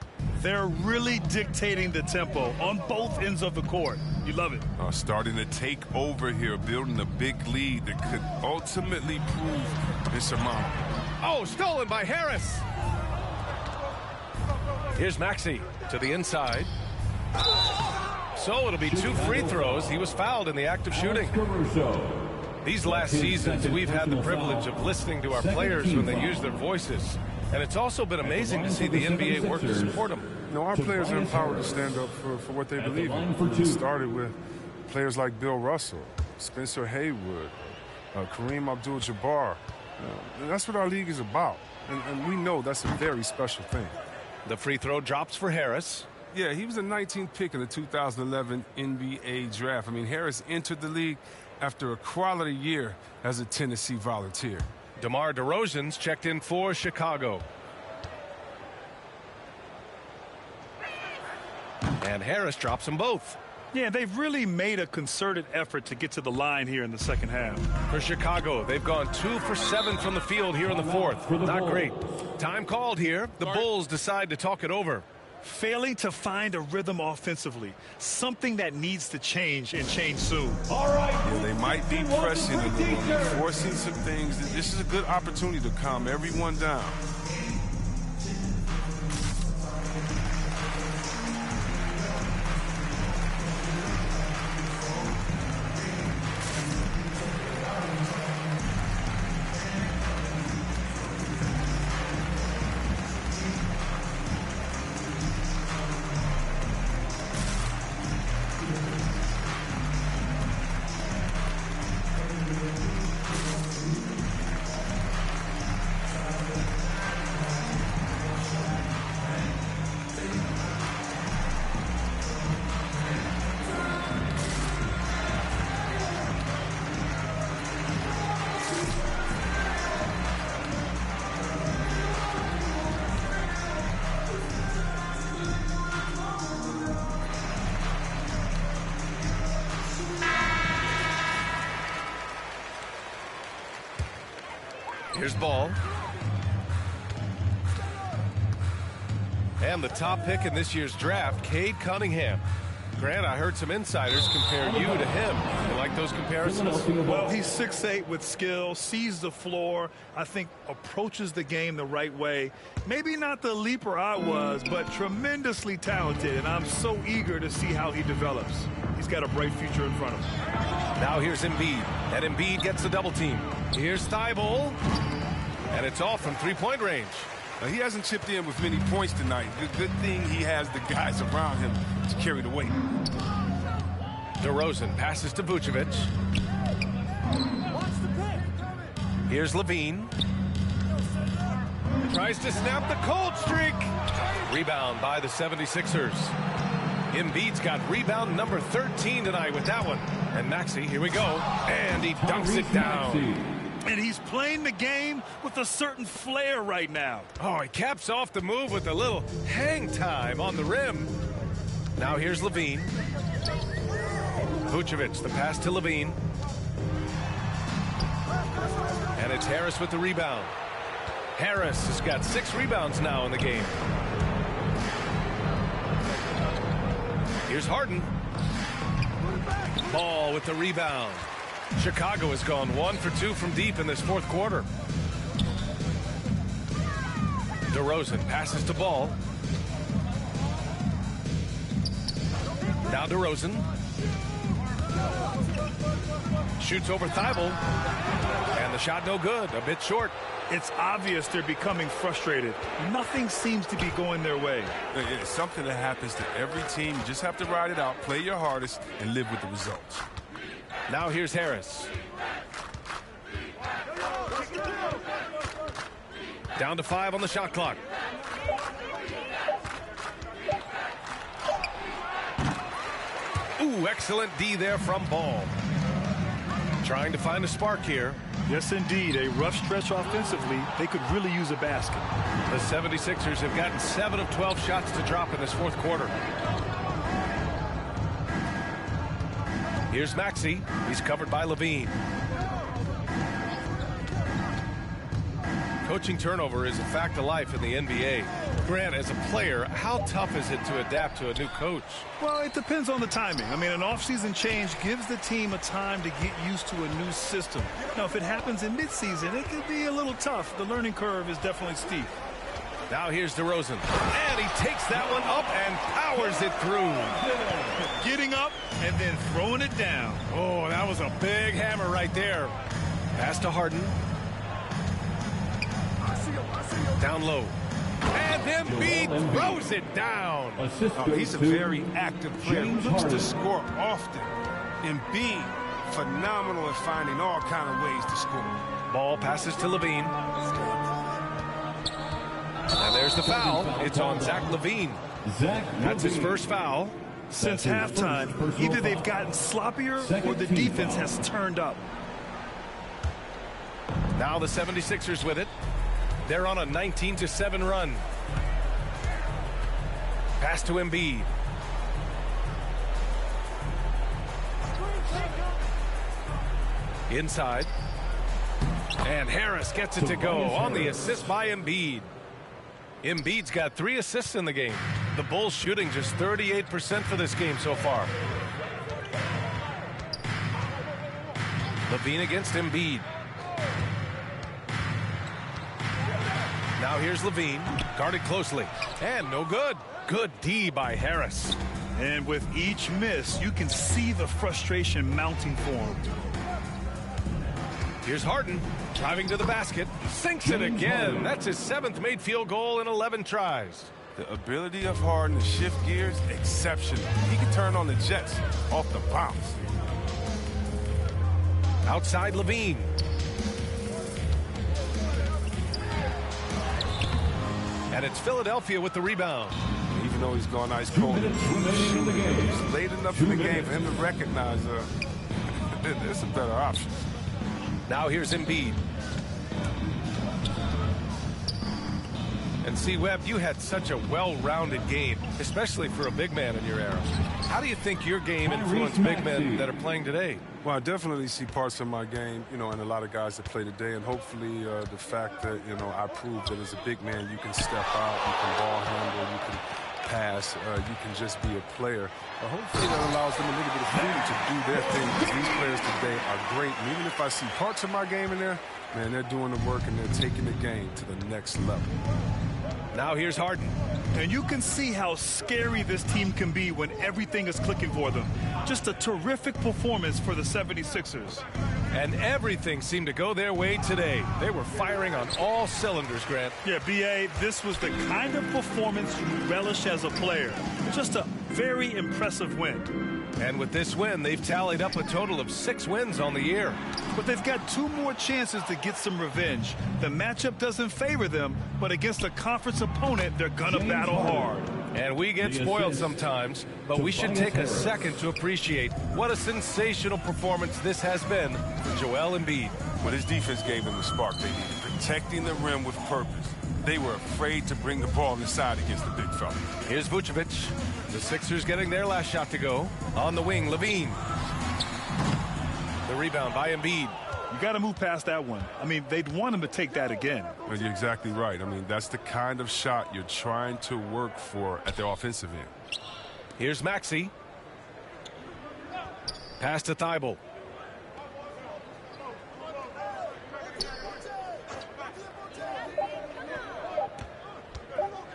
They're really dictating the tempo on both ends of the court. You love it. Starting to take over here, building a big lead that could ultimately prove insurmountable. Oh, stolen by Harris. Here's Maxey to the inside. So it'll be 2 free throws. He was fouled in the act of shooting. These last seasons, we've had the privilege of listening to our players when they use their voices. And it's also been amazing to see the NBA work to support them. You know, our players are empowered to stand up for what they believe in. It started with players like Bill Russell, Spencer Haywood, Kareem Abdul-Jabbar. That's what our league is about. And we know that's a very special thing. The free throw drops for Harris. Yeah, he was the 19th pick in the 2011 NBA draft. I mean, Harris entered the league after a quality year as a Tennessee Volunteer. DeMar DeRozan's checked in for Chicago. And Harris drops them both. Yeah, they've really made a concerted effort to get to the line here in the second half. For Chicago, they've gone 2 for 7 from the field here in the fourth. Not great. Time called here. The Bulls decide to talk it over. Failing to find a rhythm offensively, something that needs to change and change soon. All right. Yeah, they might be pressing a little, forcing some things. This is a good opportunity to calm everyone down. Here's Ball. And the top pick in this year's draft, Cade Cunningham. Grant, I heard some insiders compare you to him. You like those comparisons? Well, he's 6'8" with skill, sees the floor, I think approaches the game the right way. Maybe not the leaper I was, but tremendously talented, and I'm so eager to see how he develops. He's got a bright future in front of him. Now here's Embiid, and Embiid gets the double team. Here's Thibault, and it's off from three-point range. He hasn't chipped in with many points tonight. Good thing he has the guys around him to carry the weight. DeRozan passes to Vucevic. Here's Levine. Tries to snap the cold streak. Rebound by the 76ers. Embiid's got rebound number 13 tonight with that one. And Maxey, here we go. And he dunks it down. And he's playing the game with a certain flair right now. Oh, he caps off the move with a little hang time on the rim. Now here's Levine. Vucevic, the pass to Levine. And it's Harris with the rebound. Harris has got 6 rebounds now in the game. Here's Harden. Ball with the rebound. Chicago has gone 1 for 2 from deep in this fourth quarter. DeRozan passes to Ball. Now DeRozan. Shoots over Thibault. And the shot no good, a bit short. It's obvious they're becoming frustrated. Nothing seems to be going their way. It's something that happens to every team. You just have to ride it out, play your hardest, and live with the results. Now here's Harris. Down to 5 on the shot clock. Ooh, excellent D there from Ball. Trying to find a spark here. Yes, indeed. A rough stretch offensively. They could really use a basket. The 76ers have gotten 7 of 12 shots to drop in this fourth quarter. Here's Maxey. He's covered by Levine. Coaching turnover is a fact of life in the NBA. Grant, as a player, how tough is it to adapt to a new coach? Well, it depends on the timing. I mean, an offseason change gives the team a time to get used to a new system. Now, if it happens in midseason, it could be a little tough. The learning curve is definitely steep. Now here's DeRozan. And he takes that one up and powers it through. Getting up and then throwing it down. Oh, that was a big hammer right there. Pass to Harden. Down low. And then Embiid throws it down. He's a very active player who looks to score often. Embiid, phenomenal at finding all kind of ways to score. Ball passes to Levine. And there's the foul. It's on Zach Levine. That's his first foul. Since halftime, either they've gotten sloppier or the defense has turned up. Now the 76ers with it. They're on a 19-7 run. Pass to Embiid. Inside. And Harris gets it to go on the assist by Embiid. Embiid's got 3 assists in the game. The Bulls shooting just 38% for this game so far. LaVine against Embiid. Now here's LaVine, guarded closely, and no good. Good D by Harris. And with each miss, you can see the frustration mounting for him. Here's Harden, driving to the basket, sinks it again. That's his 7th made field goal in 11 tries. The ability of Harden to shift gears, exceptional. He can turn on the Jets off the bounce. Outside LaVine. And it's Philadelphia with the rebound. Even though he's gone ice cold, it's late enough in the game for him to recognize there's some better options. Now here's Embiid. And see, Webb, you had such a well-rounded game, especially for a big man in your era. How do you think your game influenced big men that are playing today? Well, I definitely see parts of my game, in a lot of guys that play today, and hopefully the fact that, I proved that as a big man, you can step out, you can ball handle, you can pass, you can just be a player. Hopefully that allows them a little bit of freedom to do their thing, because these players today are great. And even if I see parts of my game in there, man, they're doing the work and they're taking the game to the next level. Now here's Harden. And you can see how scary this team can be when everything is clicking for them. Just a terrific performance for the 76ers. And everything seemed to go their way today. They were firing on all cylinders, Grant. Yeah, B.A., this was the kind of performance you relish as a player. Just a very impressive win. And with this win, they've tallied up a total of 6 wins on the year. But they've got 2 more chances to get some revenge. The matchup doesn't favor them, but against a conference opponent, they're going to battle hard. And we get spoiled sometimes, but we should take a second to appreciate what a sensational performance this has been for Joel Embiid. But his defense gave them the spark they needed, protecting the rim with purpose. They were afraid to bring the ball inside against the big fella. Here's Vucevic. The Sixers getting their last shot to go. On the wing, LaVine. The rebound by Embiid. You got to move past that one. I mean, they'd want him to take that again. Well, you're exactly right. I mean, that's the kind of shot you're trying to work for at the offensive end. Here's Maxey. Pass to Thibault.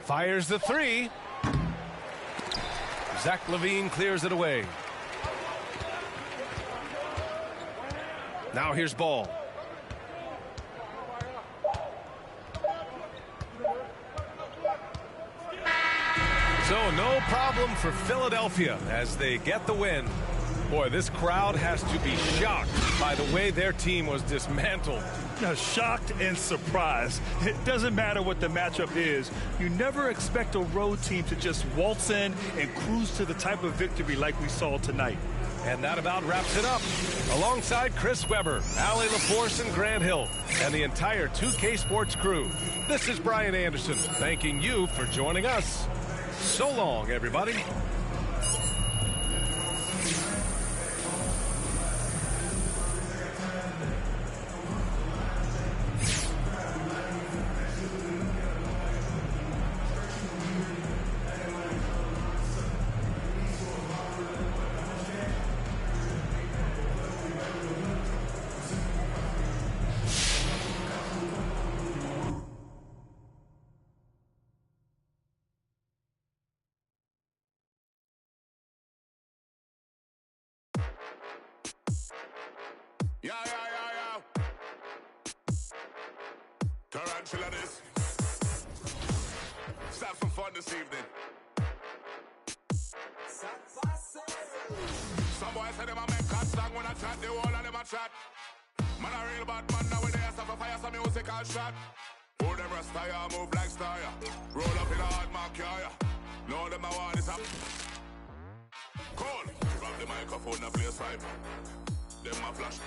Fires the 3. Zach LaVine clears it away. Now here's Ball. So no problem for Philadelphia as they get the win. Boy, this crowd has to be shocked by the way their team was dismantled. Now, shocked and surprised. It doesn't matter what the matchup is. You never expect a road team to just waltz in and cruise to the type of victory like we saw tonight. And that about wraps it up. Alongside Chris Webber, Allie LaForce, and Grant Hill, and the entire 2K Sports crew, this is Brian Anderson thanking you for joining us. So long, everybody. Yeah. Tarantula this. Let's have some fun this evening. Some boys say them a make cut song when I chat, the whole of them a chat. Man a real bad man now with their stuff a fire, some musical shot. Who them rasta ya, move like star ya. Roll up in a hard mark ya. Know them a want this up. Cool. Grab the microphone and play a swipe. Them a flash.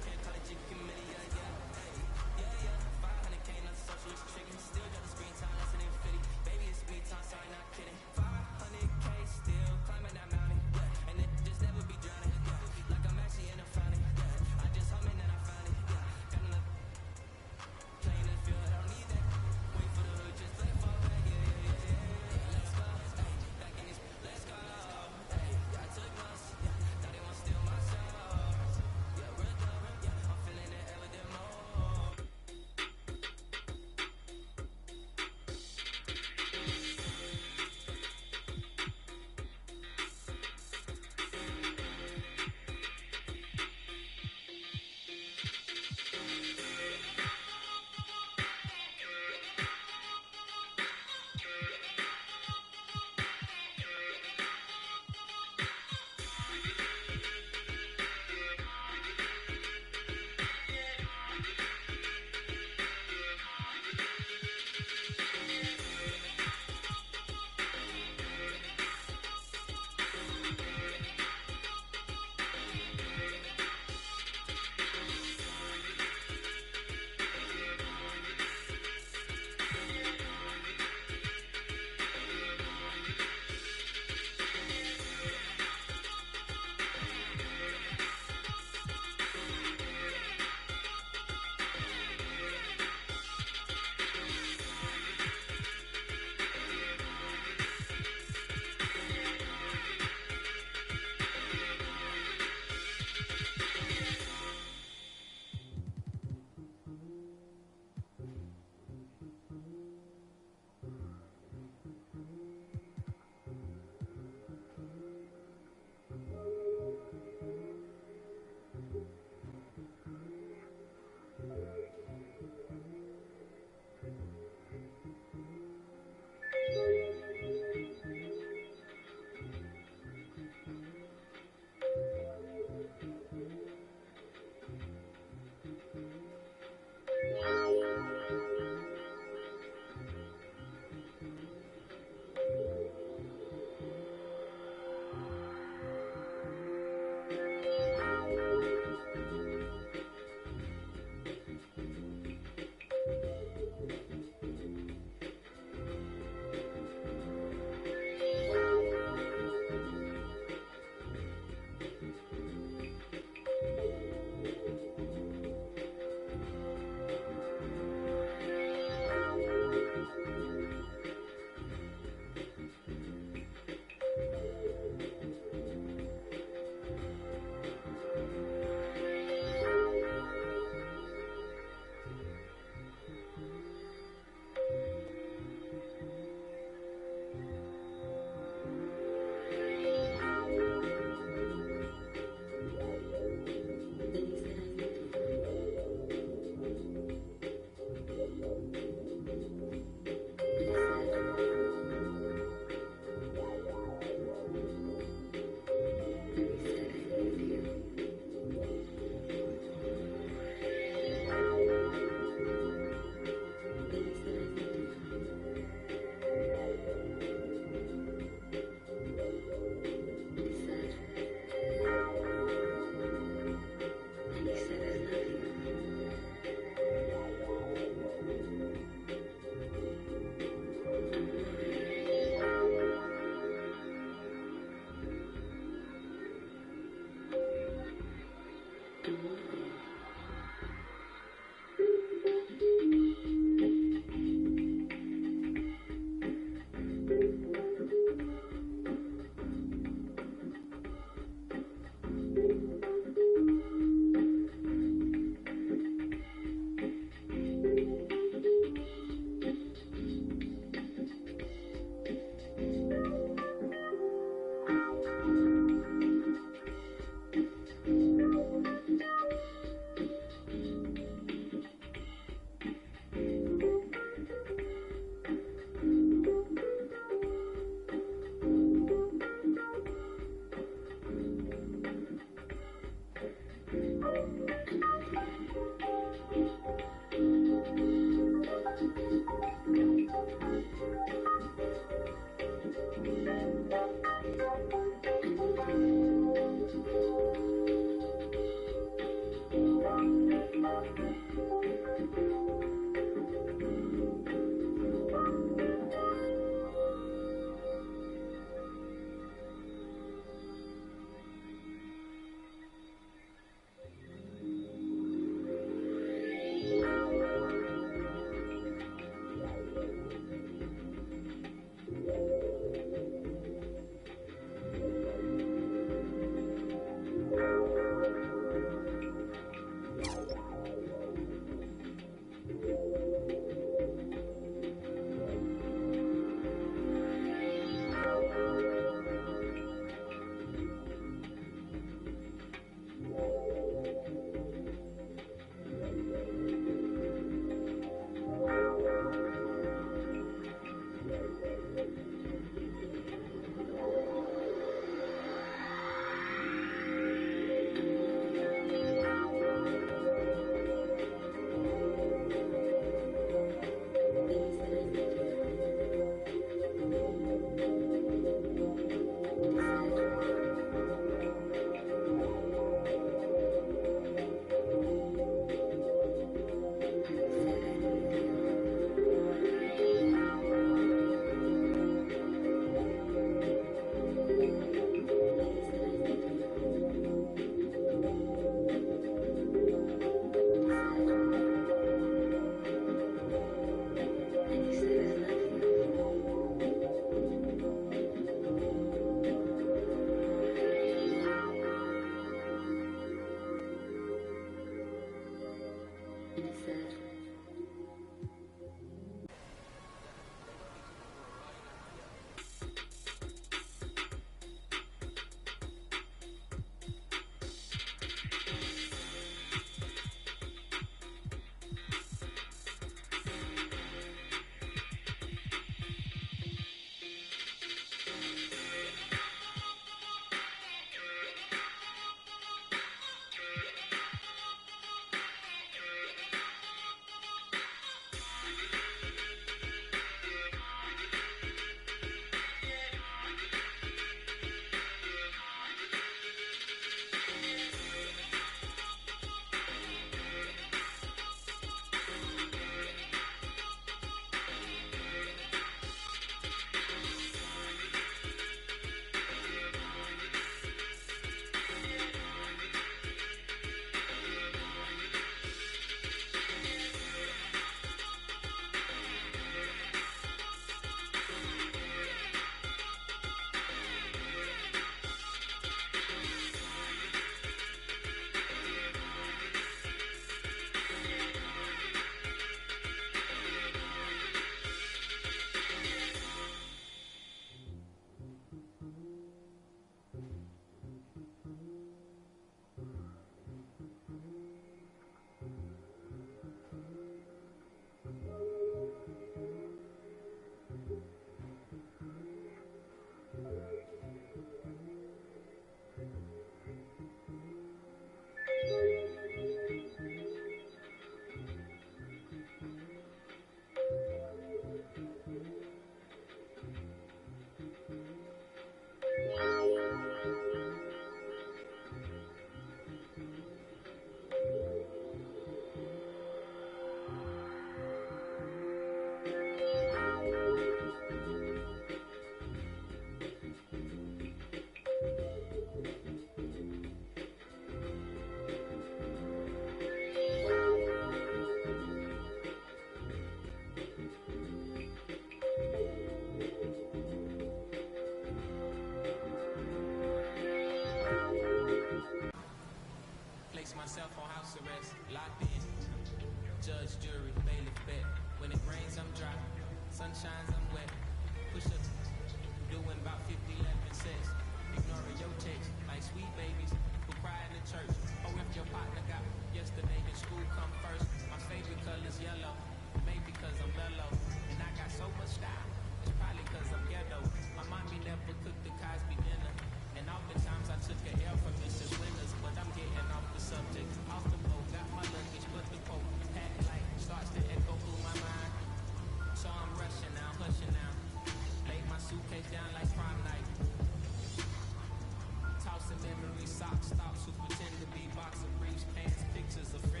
Tossing memory socks, stops who pretend to be boxer briefs, pants, pictures of friends.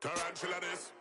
Tarantula this.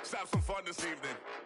Let's have some fun this evening.